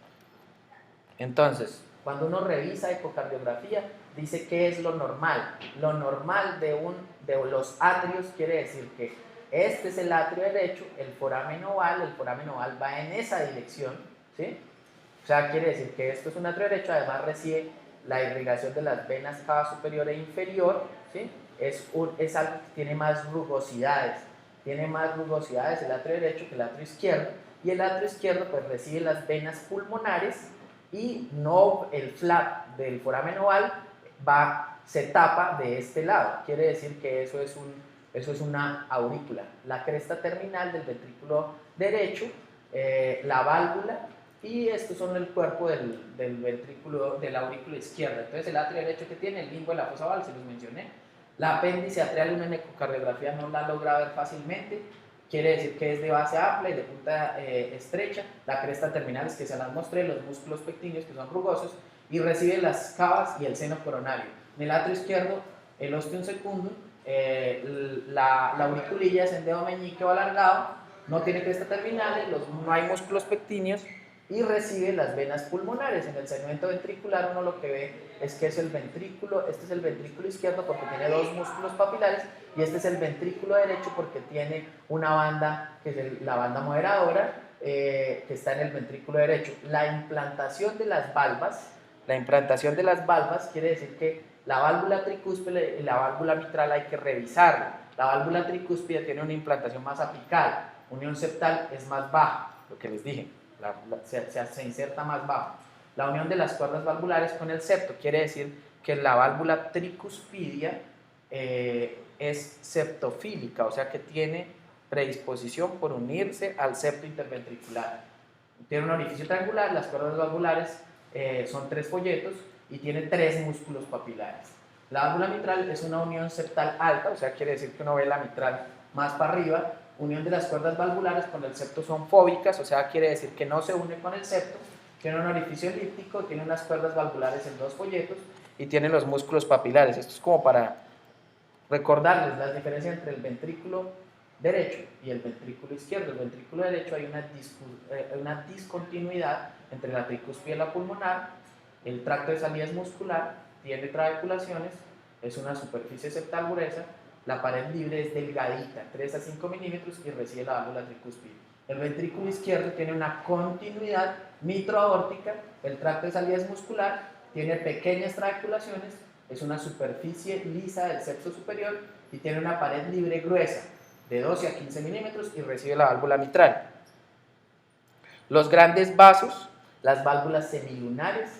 Entonces, cuando uno revisa ecocardiografía, dice qué es lo normal. Lo normal de los atrios quiere decir que este es el atrio derecho, el foramen oval va en esa dirección, ¿sí? O sea, quiere decir que esto es un atrio derecho, además recibe la irrigación de las venas cava superior e inferior, ¿sí? Es algo que tiene más rugosidades el atrio derecho que el atrio izquierdo, y el atrio izquierdo pues recibe las venas pulmonares y no el flap del foramen oval se tapa de este lado, quiere decir que eso es una aurícula, la cresta terminal del ventrículo derecho, la válvula, y estos son el cuerpo del ventrículo, de la aurícula izquierda. Entonces el atrio derecho que tiene, el limbo de la fosa oval, se los mencioné. La apéndice atrial, una en ecocardiografía no la logra ver fácilmente, quiere decir que es de base amplia y de punta estrecha. La cresta terminal es que se las mostré, los músculos pectíneos que son rugosos, y recibe las cavas y el seno coronario. En el atrio izquierdo, el ostium secundum, la auriculilla es en dedo meñique o alargado, no tiene cresta terminal, no hay músculos pectíneos y recibe las venas pulmonares. En el segmento ventricular uno lo que ve es que es el ventrículo, este es el ventrículo izquierdo porque tiene dos músculos papilares y este es el ventrículo derecho porque tiene una banda que es la banda moderadora que está en el ventrículo derecho. La implantación de las valvas quiere decir que la válvula tricúspide y la válvula mitral hay que revisarla. La válvula tricúspide tiene una implantación más apical, unión septal es más baja, lo que les dije. se inserta más bajo. La unión de las cuerdas valvulares con el septo quiere decir que la válvula tricuspidia es septofílica, o sea que tiene predisposición por unirse al septo interventricular. Tiene un orificio triangular, las cuerdas valvulares son 3 folletos y tiene 3 músculos papilares. La válvula mitral es una unión septal alta, o sea quiere decir que uno ve la mitral más para arriba. Unión de las cuerdas valvulares con el septo son fóbicas, o sea quiere decir que no se une con el septo. Tiene un orificio elíptico, tiene unas cuerdas valvulares en 2 folletos y tiene los músculos papilares. Esto es como para recordarles las diferencias entre el ventrículo derecho y el ventrículo izquierdo. El ventrículo derecho hay una discontinuidad entre la tricuspide y la pulmonar. El tracto de salida es muscular, tiene trabeculaciones, es una superficie septal gruesa, la pared libre es delgadita, 3 a 5 milímetros y recibe la válvula tricúspide. El ventrículo izquierdo tiene una continuidad mitroaórtica, el tracto de salida es muscular, tiene pequeñas trabeculaciones, es una superficie lisa del septo superior y tiene una pared libre gruesa de 12 a 15 milímetros y recibe la válvula mitral. Los grandes vasos, las válvulas semilunares,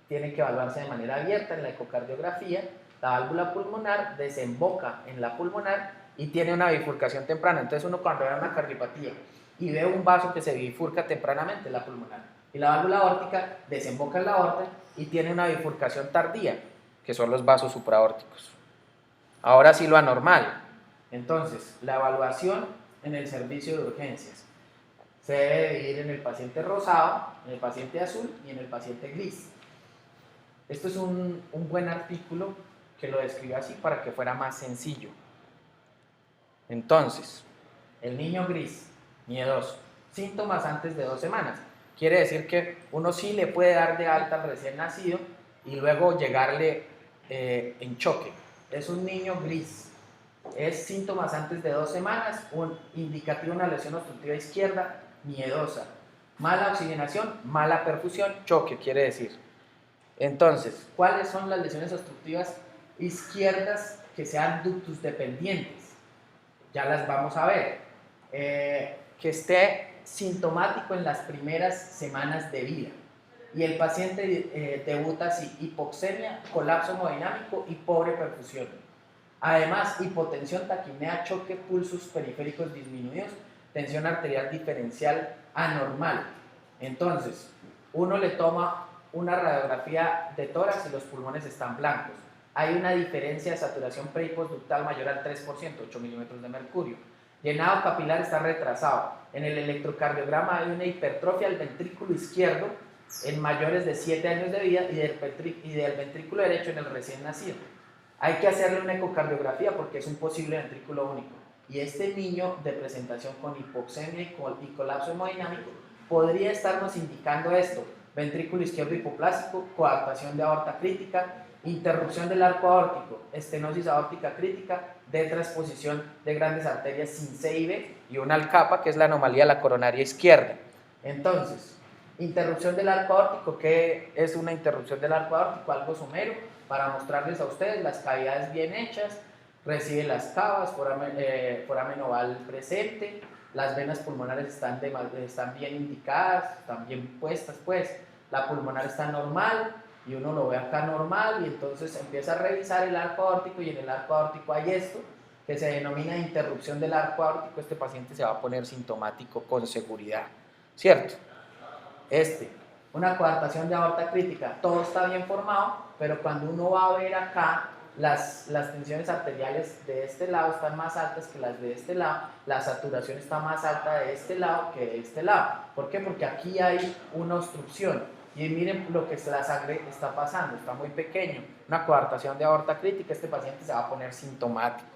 tienen que evaluarse de manera abierta en la ecocardiografía. La válvula pulmonar desemboca en la pulmonar y tiene una bifurcación temprana. Entonces uno cuando ve una cardiopatía y ve un vaso que se bifurca tempranamente, la pulmonar. Y la válvula aórtica desemboca en la aorta y tiene una bifurcación tardía, que son los vasos supraórticos. Ahora sí lo anormal. Entonces, la evaluación en el servicio de urgencias se debe dividir en el paciente rosado, en el paciente azul y en el paciente gris. Esto es un buen artículo que lo describe así para que fuera más sencillo. Entonces, el niño gris, miedoso, síntomas antes de 2 semanas. Quiere decir que uno sí le puede dar de alta al recién nacido y luego llegarle en choque. Es un niño gris. Es síntomas antes de 2 semanas, un indicativo de una lesión obstructiva izquierda, miedosa. Mala oxigenación, mala perfusión, choque quiere decir. Entonces, ¿cuáles son las lesiones obstructivas izquierdas que sean ductus dependientes? Ya las vamos a ver. Que esté sintomático en las primeras semanas de vida. Y el paciente debuta así: hipoxemia, colapso hemodinámico y pobre perfusión. Además, hipotensión, taquipnea, choque, pulsos periféricos disminuidos, tensión arterial diferencial anormal. Entonces, uno le toma una radiografía de tórax y los pulmones están blancos. Hay una diferencia de saturación pre y postductal mayor al 3%, 8 milímetros de mercurio. Llenado capilar está retrasado. En el electrocardiograma hay una hipertrofia del ventrículo izquierdo en mayores de 7 años de vida y del ventrículo derecho en el recién nacido. Hay que hacerle una ecocardiografía porque es un posible ventrículo único. Y este niño de presentación con hipoxemia y colapso hemodinámico podría estarnos indicando esto: ventrículo izquierdo hipoplásico, coartación de aorta crítica, interrupción del arco aórtico, estenosis aórtica crítica, transposición de grandes arterias sin CIB y una alcapa, que es la anomalía de la coronaria izquierda. Entonces, interrupción del arco aórtico. ¿Qué es una interrupción del arco aórtico? Algo somero, para mostrarles a ustedes las cavidades bien hechas, recibe las cavas, foramen oval presente, las venas pulmonares están bien indicadas, están bien puestas, pues la pulmonar está normal y uno lo ve acá normal y entonces empieza a revisar el arco aórtico y en el arco aórtico hay esto que se denomina interrupción del arco aórtico. Este paciente se va a poner sintomático con seguridad, ¿cierto? Una coartación de aorta crítica, todo está bien formado, pero cuando uno va a ver acá, las tensiones arteriales de este lado están más altas que las de este lado, la saturación está más alta de este lado que de este lado. ¿Por qué? Porque aquí hay una obstrucción. Y miren lo que la sangre está pasando, está muy pequeño. Una coartación de aorta crítica, este paciente se va a poner sintomático.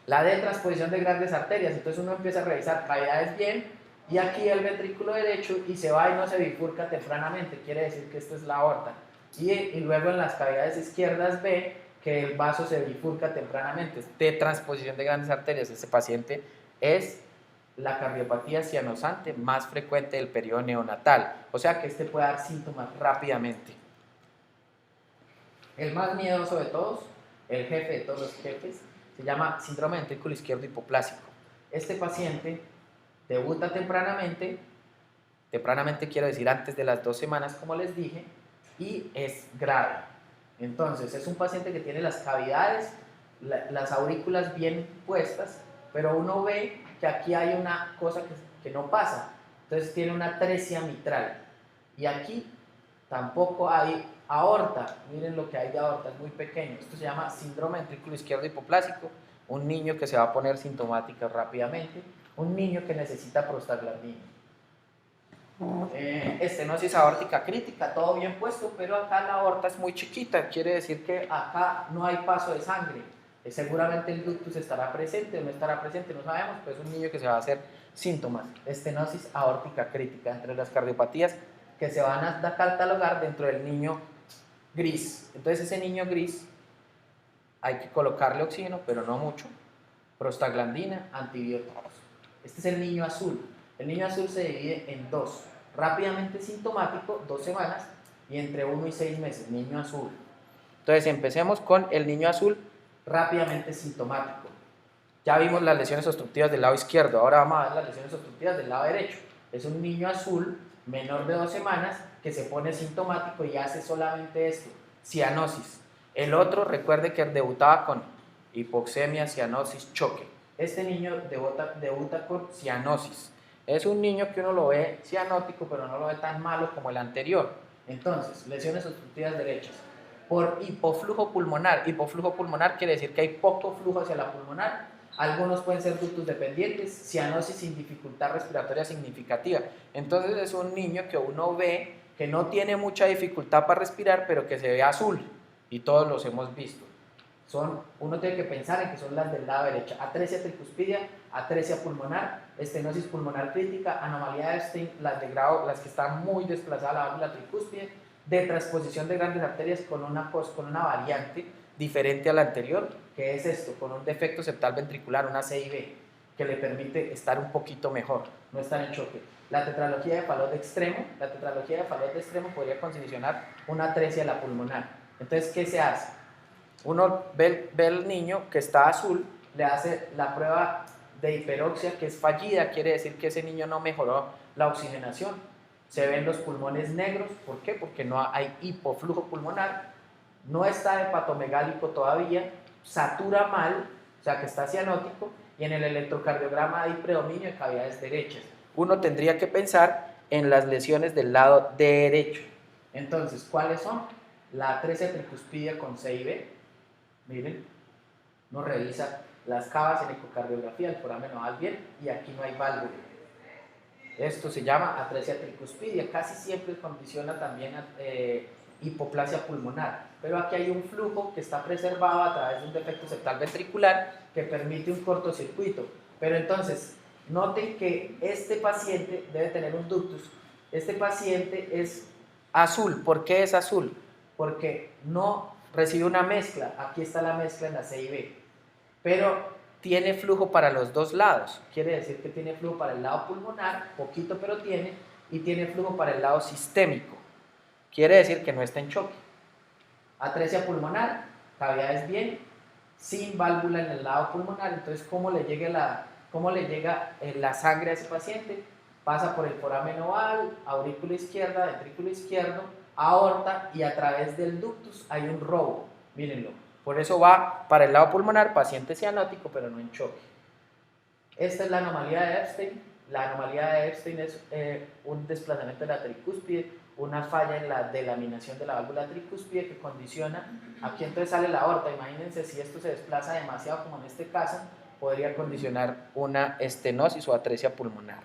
La transposición de grandes arterias, entonces uno empieza a revisar cavidades bien, y aquí el ventrículo derecho y se va y no se bifurca tempranamente, quiere decir que esto es la aorta. Y luego en las cavidades izquierdas ve que el vaso se bifurca tempranamente, de transposición de grandes arterias. Este paciente es la cardiopatía cianosante más frecuente del periodo neonatal, o sea que este puede dar síntomas rápidamente. El más miedoso de todos, el jefe de todos los jefes, se llama síndrome de ventrículo izquierdo hipoplásico. Este paciente debuta tempranamente, tempranamente quiero decir antes de las 2 semanas, como les dije, y es grave. Entonces, es un paciente que tiene las cavidades, las aurículas bien puestas, pero uno ve que aquí hay una cosa que no pasa. Entonces, tiene una atresia mitral. Y aquí tampoco hay aorta. Miren lo que hay de aorta, es muy pequeño. Esto se llama síndrome ventrículo izquierdo hipoplásico. Un niño que se va a poner sintomática rápidamente. Un niño que necesita prostaglandina. Estenosis aórtica crítica, todo bien puesto, pero acá la aorta es muy chiquita, quiere decir que acá no hay paso de sangre. Seguramente el ductus estará presente o no estará presente, no sabemos, pero es un niño que se va a hacer síntomas. Estenosis aórtica crítica, entre las cardiopatías que se van a catalogar dentro del niño gris. Entonces ese niño gris hay que colocarle oxígeno, pero no mucho, prostaglandina, antibióticos. Este es el niño azul. El niño azul se divide en dos. Rápidamente sintomático, 2 semanas, y entre 1 y 6 meses, niño azul. Entonces empecemos con el niño azul rápidamente sintomático. Ya vimos las lesiones obstructivas del lado izquierdo, ahora vamos a ver las lesiones obstructivas del lado derecho. Es un niño azul menor de 2 semanas que se pone sintomático y hace solamente esto, cianosis. El otro, recuerde que debutaba con hipoxemia, cianosis, choque. Este niño debuta con cianosis. Es un niño que uno lo ve cianótico, pero no lo ve tan malo como el anterior. Entonces, lesiones obstructivas derechas. Por hipoflujo pulmonar. Hipoflujo pulmonar quiere decir que hay poco flujo hacia la pulmonar. Algunos pueden ser ductus dependientes, cianosis sin dificultad respiratoria significativa. Entonces es un niño que uno ve que no tiene mucha dificultad para respirar, pero que se ve azul. Y todos los hemos visto. Uno tiene que pensar en que son las del lado derecho. Atresia tricuspidia, atresia pulmonar, estenosis pulmonar crítica, anomalía de Epstein, las que están muy desplazadas la válvula tricúspide, de transposición de grandes arterias con una variante diferente a la anterior, que es esto, con un defecto septal ventricular, una CIV, que le permite estar un poquito mejor, no estar en choque. La tetralogía de Fallot de extremo, podría condicionar una atresia de la pulmonar. Entonces, ¿qué se hace? Uno ve el niño que está azul, le hace la prueba de hiperoxia, que es fallida, quiere decir que ese niño no mejoró la oxigenación. Se ven los pulmones negros, ¿por qué? Porque no hay hipoflujo pulmonar, no está hepatomegálico todavía, satura mal, o sea que está cianótico, y en el electrocardiograma hay predominio de cavidades derechas. Uno tendría que pensar en las lesiones del lado derecho. Entonces, ¿cuáles son? La atresia tricuspidia con CIV. Miren, uno revisa las cavas en ecocardiografía, el foramen oval bien, y aquí no hay válvula. Esto se llama atresia tricuspidia, casi siempre condiciona también hipoplasia pulmonar, pero aquí hay un flujo que está preservado a través de un defecto septal ventricular que permite un cortocircuito. Pero entonces, noten que este paciente debe tener un ductus. Este paciente es azul. ¿Por qué es azul? Porque no recibe una mezcla, aquí está la mezcla en la CIV, pero tiene flujo para los dos lados, quiere decir que tiene flujo para el lado pulmonar, poquito pero tiene, y tiene flujo para el lado sistémico, quiere decir que no está en choque. Atresia pulmonar, cavidades bien, sin válvula en el lado pulmonar, entonces ¿cómo le llega la sangre a ese paciente? Pasa por el foramen oval, aurícula izquierda, ventrículo izquierdo, aorta, y a través del ductus hay un robo, mírenlo. Por eso va para el lado pulmonar, paciente cianótico, pero no en choque. Esta es la anomalía de Epstein. La anomalía de Epstein es un desplazamiento de la tricúspide, una falla en la delaminación de la válvula tricúspide que condiciona. Aquí entonces sale la aorta. Imagínense si esto se desplaza demasiado, como en este caso, podría condicionar una estenosis o atresia pulmonar.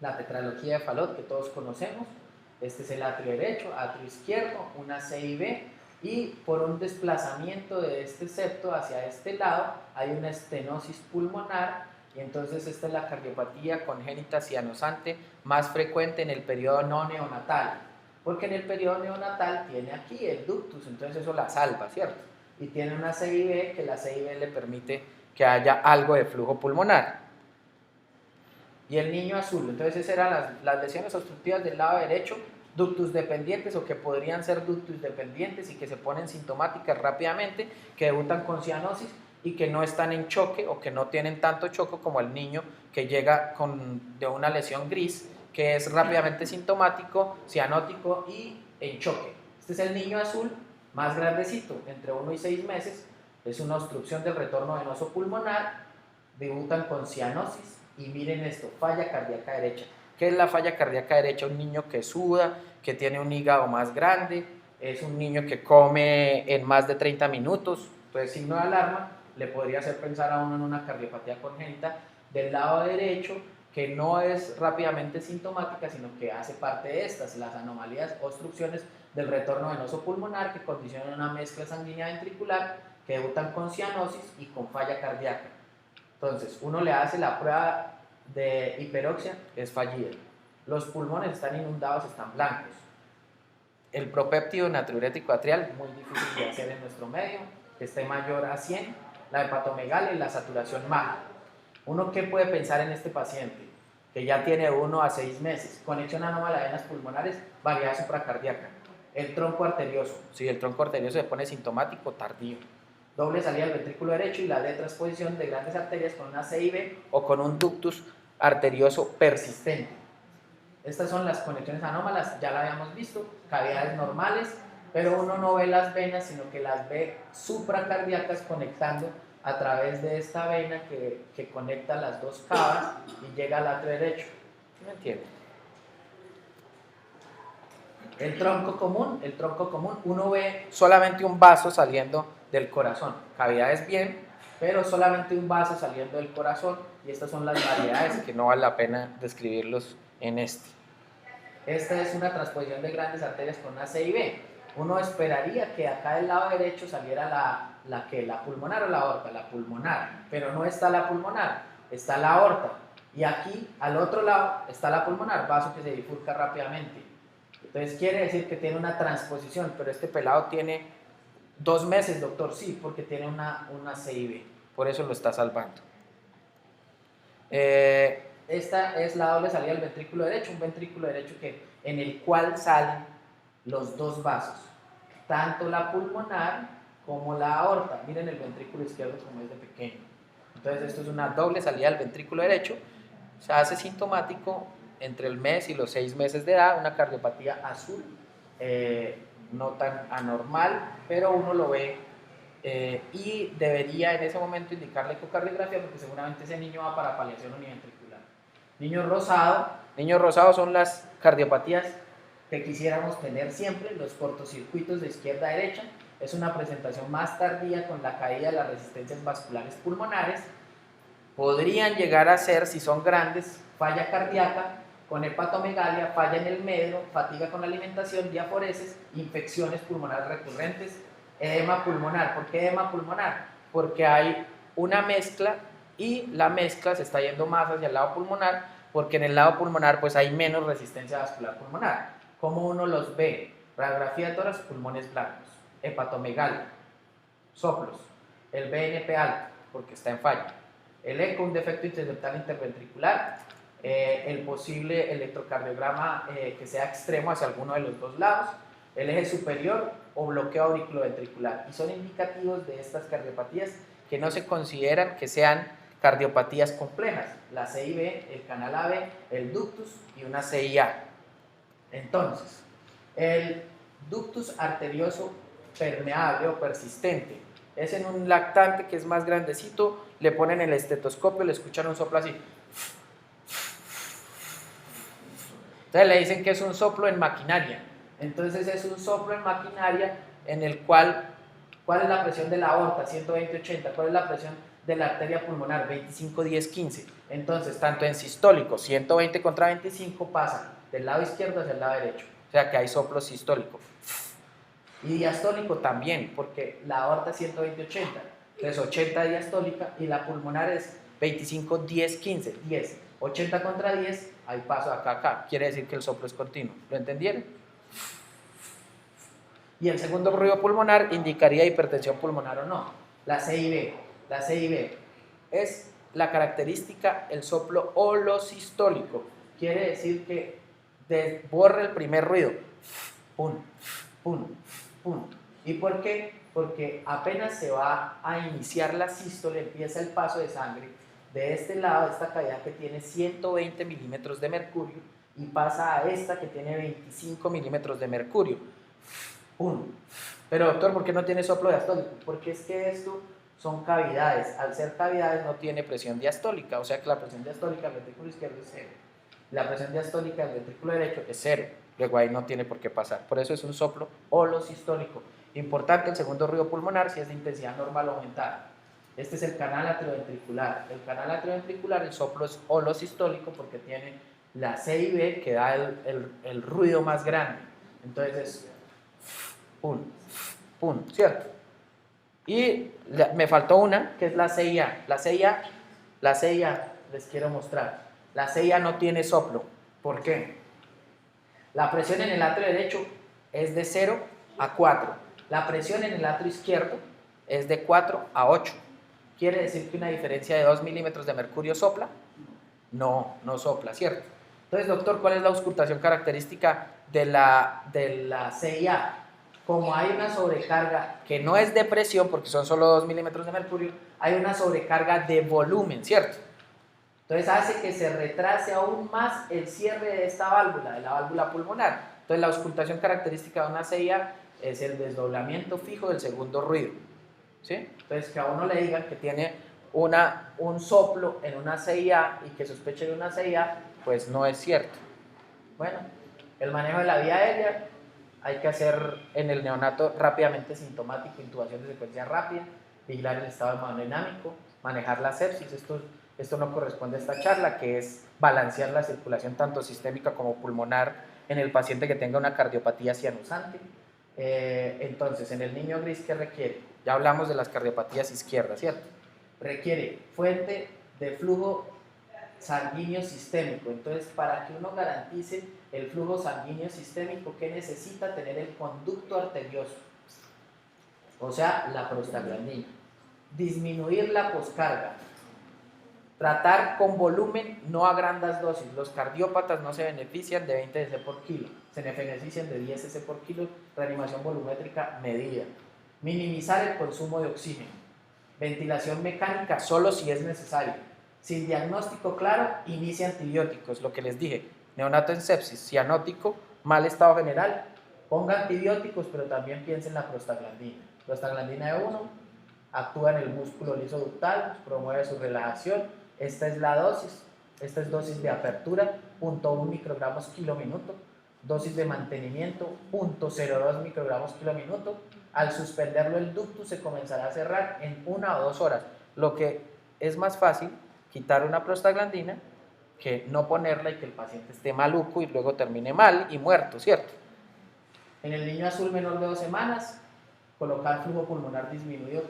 La tetralogía de Fallot, que todos conocemos. Este es el atrio derecho, atrio izquierdo, una CIV, y por un desplazamiento de este septo hacia este lado hay una estenosis pulmonar, y entonces esta es la cardiopatía congénita cianosante más frecuente en el periodo no neonatal, porque en el periodo neonatal tiene aquí el ductus, entonces eso la salva, ¿cierto? Y tiene una CIV, que la CIV le permite que haya algo de flujo pulmonar. Y el niño azul, entonces esas eran las lesiones obstructivas del lado derecho, ductus dependientes o que podrían ser ductus dependientes y que se ponen sintomáticas rápidamente, que debutan con cianosis y que no están en choque o que no tienen tanto choque como el niño que llega de una lesión gris, que es rápidamente sintomático, cianótico y en choque. Este es el niño azul más grandecito, entre 1 y 6 meses, es una obstrucción del retorno venoso pulmonar, debutan con cianosis y miren esto, falla cardíaca derecha. ¿Qué es la falla cardíaca derecha? Un niño que suda, que tiene un hígado más grande, es un niño que come en más de 30 minutos, entonces signo de alarma, le podría hacer pensar a uno en una cardiopatía congénita del lado derecho, que no es rápidamente sintomática, sino que hace parte de estas, las anomalías, obstrucciones del retorno venoso pulmonar que condicionan una mezcla sanguínea ventricular, que debutan con cianosis y con falla cardíaca. Entonces, uno le hace la prueba de hiperoxia, es fallida. Los pulmones están inundados, están blancos. El propéptido natriurético atrial, muy difícil de hacer en nuestro medio, que esté mayor a 100. La hepatomegalia y la saturación MAG. ¿Uno qué puede pensar en este paciente? Que ya tiene 1 a 6 meses, conexión anómala de venas pulmonares, variedad supracardíaca. El tronco arterioso, si el tronco arterioso se pone sintomático, tardío. Doble salida del ventrículo derecho y la de transposición de grandes arterias con una CIB o con un ductus arterioso persistente. Estas son las conexiones anómalas, ya la habíamos visto, cavidades normales, pero uno no ve las venas, sino que las ve supracardíacas conectando a través de esta vena que conecta las dos cavas y llega al atrio derecho. ¿Sí me entienden? El tronco común, uno ve solamente un vaso saliendo del corazón. Cavidades bien, pero solamente un vaso saliendo del corazón, y estas son las variedades que no vale la pena describirlos en este. Esta es una transposición de grandes arterias con una CIB. Uno esperaría que acá del lado derecho saliera la pulmonar o la aorta, la pulmonar, pero no está la pulmonar, está la aorta. Y aquí, al otro lado, está la pulmonar, vaso que se bifurca rápidamente. Entonces quiere decir que tiene una transposición, pero este pelado tiene 2 meses, doctor, sí, porque tiene una CIB, por eso lo está salvando. Esta es la doble salida del ventrículo derecho, un ventrículo derecho en el cual salen los dos vasos, tanto la pulmonar como la aorta. Miren el ventrículo izquierdo como es de pequeño. Entonces esto es una doble salida del ventrículo derecho, se hace sintomático entre el mes y los 6 meses de edad, una cardiopatía azul, no tan anormal, pero uno lo ve y debería en ese momento indicarle ecocardiografía, porque seguramente ese niño va para paliación univentricular. Niño rosado son las cardiopatías que quisiéramos tener siempre, los cortocircuitos de izquierda a derecha. Es una presentación más tardía con la caída de las resistencias vasculares pulmonares. Podrían llegar a ser, si son grandes, falla cardíaca, con hepatomegalia, falla en el medio, fatiga con la alimentación, diaforesis, infecciones pulmonares recurrentes, edema pulmonar. ¿Por qué edema pulmonar? Porque hay una mezcla y la mezcla se está yendo más hacia el lado pulmonar, porque en el lado pulmonar pues hay menos resistencia vascular pulmonar. ¿Cómo uno los ve? Radiografía de tórax, pulmones blancos, hepatomegalia, soplos, el BNP alto, porque está en falla, el eco, un defecto interseptal interventricular, el posible electrocardiograma que sea extremo hacia alguno de los dos lados, el eje superior o bloqueo auriculoventricular, y son indicativos de estas cardiopatías que no se consideran que sean cardiopatías complejas, la CIB, el canal AB, el ductus y una CIA. Entonces, el ductus arterioso permeable o persistente es en un lactante que es más grandecito, le ponen el estetoscopio, le escuchan un soplo así. Entonces le dicen que es un soplo en maquinaria. Entonces es un soplo en maquinaria en el cual, ¿cuál es la presión de la aorta? 120/80. ¿Cuál es la presión de la arteria pulmonar? 25/10/15. Entonces, tanto en sistólico, 120/25 pasa del lado izquierdo hacia el lado derecho. O sea que hay soplo sistólico. Y diastólico también, porque la aorta es 120/80. Entonces 80 diastólica y la pulmonar es 25/10/15. 10. 80/10, hay paso acá, acá. Quiere decir que el soplo es continuo. ¿Lo entendieron? Y el segundo ruido pulmonar indicaría hipertensión pulmonar o no. La CIB. La CIB es la característica, el soplo holosistólico. Quiere decir que borra el primer ruido. Pum, pum, pum. ¿Y por qué? Porque apenas se va a iniciar la sístole, empieza el paso de sangre de este lado, de esta cavidad que tiene 120 milímetros de mercurio, y pasa a esta que tiene 25 milímetros de mercurio. ¡Pum! Pero doctor, ¿por qué no tiene soplo diastólico? Porque es que esto son cavidades. Al ser cavidades no tiene presión diastólica, o sea que la presión diastólica del ventrículo izquierdo es cero. La presión diastólica del ventrículo derecho es cero. Luego ahí no tiene por qué pasar. Por eso es un soplo holosistólico. Importante el segundo ruido pulmonar si es de intensidad normal o aumentada. Este es el canal atrioventricular. El canal atrioventricular, el soplo es holosistólico porque tiene la C y B que da el ruido más grande. Entonces es pum, pum, ¿cierto? Y me faltó una que es la CIA. La CIA les quiero mostrar. La CIA no tiene soplo. ¿Por qué? La presión en el atrio derecho es de 0 a 4. La presión en el atrio izquierdo es de 4 a 8. ¿Quiere decir que una diferencia de 2 milímetros de mercurio sopla? No, no sopla, ¿cierto? Entonces, doctor, ¿cuál es la auscultación característica de la CIA? Como hay una sobrecarga que no es de presión, porque son solo 2 milímetros de mercurio, hay una sobrecarga de volumen, ¿cierto? Entonces hace que se retrase aún más el cierre de esta válvula, de la válvula pulmonar. Entonces la auscultación característica de una CIA es el desdoblamiento fijo del segundo ruido, ¿sí? Entonces que a uno le digan que tiene un soplo en una CIA y que sospeche de una CIA, pues no es cierto. Bueno, el manejo de la vía aérea hay que hacer en el neonato rápidamente sintomático, intubación de secuencia rápida, vigilar el estado hemodinámico, manejar la sepsis. Esto no corresponde a esta charla, que es balancear la circulación tanto sistémica como pulmonar en el paciente que tenga una cardiopatía cianuzante. Entonces, en el niño gris, ¿qué requiere? Ya hablamos de las cardiopatías izquierdas, ¿cierto? Requiere fuente de flujo sanguíneo sistémico. Entonces, para que uno garantice el flujo sanguíneo sistémico, ¿qué necesita? Tener el conducto arterioso, o sea, la prostaglandina. Disminuir la poscarga. Tratar con volumen, no a grandes dosis. Los cardiópatas no se benefician de 20 cc por kilo, se benefician de 10 cc por kilo, reanimación volumétrica medida. Minimizar el consumo de oxígeno. Ventilación mecánica solo si es necesario. Sin diagnóstico claro, inicia antibióticos, lo que les dije. Neonato en sepsis, cianótico, mal estado general, ponga antibióticos, pero también piense en la prostaglandina. Prostaglandina E1 actúa en el músculo lisoductal, promueve su relajación. Esta es la dosis, esta es dosis de apertura, 0.1 microgramos kilo minuto, dosis de mantenimiento, 0.02 microgramos kilo minuto. Al suspenderlo el ductus se comenzará a cerrar en 1 o 2 horas, lo que es más fácil quitar una prostaglandina que no ponerla y que el paciente esté maluco y luego termine mal y muerto, ¿cierto? En el niño azul menor de 2 semanas, colocar flujo pulmonar disminuido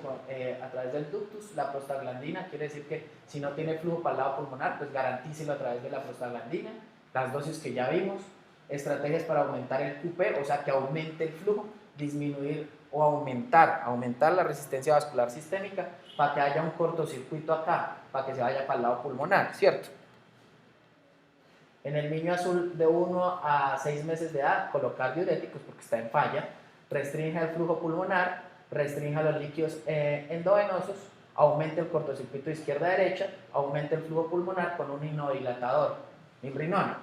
a través del ductus. La prostaglandina quiere decir que si no tiene flujo para el lado pulmonar, pues garantícelo a través de la prostaglandina. Las dosis que ya vimos. Estrategias para aumentar el QP, o sea que aumente el flujo, disminuir o aumentar la resistencia vascular sistémica para que haya un cortocircuito acá, para que se vaya para el lado pulmonar, ¿cierto? En el niño azul de 1 a 6 meses de edad, colocar diuréticos porque está en falla, restrinja el flujo pulmonar, restrinja los líquidos endovenosos, aumenta el cortocircuito izquierda-derecha, aumenta el flujo pulmonar con un inodilatador, milrinona.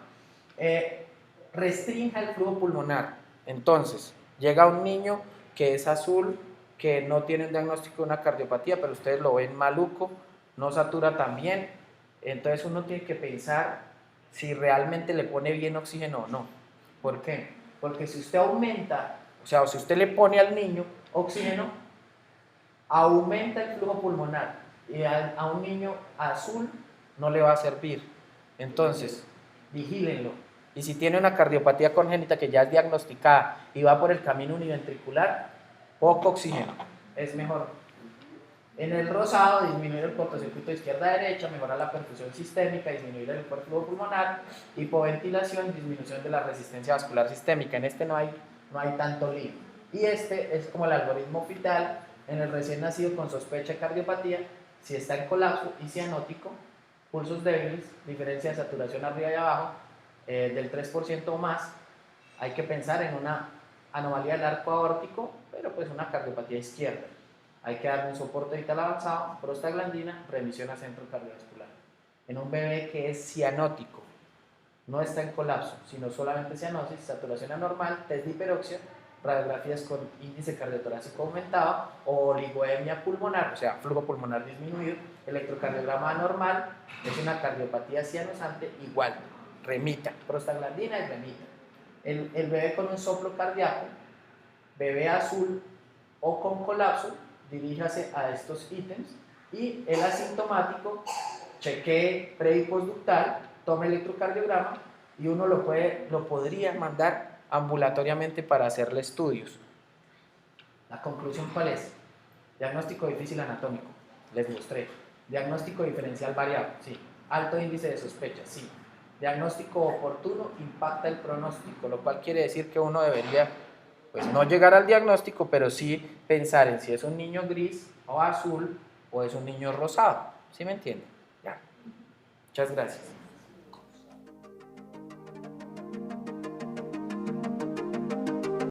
Restrinja el flujo pulmonar. Entonces, llega un niño que es azul, que no tiene un diagnóstico de una cardiopatía, pero ustedes lo ven maluco, no satura tan bien, entonces uno tiene que pensar si realmente le pone bien oxígeno o no. ¿Por qué? Porque si usted aumenta, o sea, si usted le pone al niño oxígeno, aumenta el flujo pulmonar y a un niño azul no le va a servir. Entonces, vigílenlo. Y si tiene una cardiopatía congénita que ya es diagnosticada y va por el camino univentricular, poco oxígeno, es mejor. En el rosado, disminuir el cortocircuito izquierda-derecha, mejorar la perfusión sistémica, disminuir el flujo pulmonar, hipoventilación, disminución de la resistencia vascular sistémica. En este no hay tanto lío. Y este es como el algoritmo fetal en el recién nacido con sospecha de cardiopatía, si está en colapso y cianótico, pulsos débiles, diferencia de saturación arriba y abajo del 3% o más, hay que pensar en una anomalía del arco aórtico, pero pues una cardiopatía izquierda. Hay que darle un soporte vital avanzado, prostaglandina, remisión a centro cardiovascular. En un bebé que es cianótico, no está en colapso, sino solamente cianosis, saturación anormal, test de hiperoxia, radiografías con índice cardiotorácico aumentado o oligoemia pulmonar, o sea, flujo pulmonar disminuido, electrocardiograma anormal, es una cardiopatía cianosante, igual, remita, prostaglandina y remita. El bebé con un soplo cardíaco, bebé azul o con colapso, diríjase a estos ítems, y el asintomático, chequee pre y postductal, tome electrocardiograma y uno lo podría mandar ambulatoriamente para hacerle estudios. La conclusión, ¿cuál es? Diagnóstico difícil anatómico, les mostré. Diagnóstico diferencial variable, sí. Alto índice de sospecha, sí. Diagnóstico oportuno impacta el pronóstico, lo cual quiere decir que uno debería, pues, no llegar al diagnóstico, pero sí pensar en si es un niño gris o azul o es un niño rosado. ¿Sí me entienden? Ya. Muchas gracias.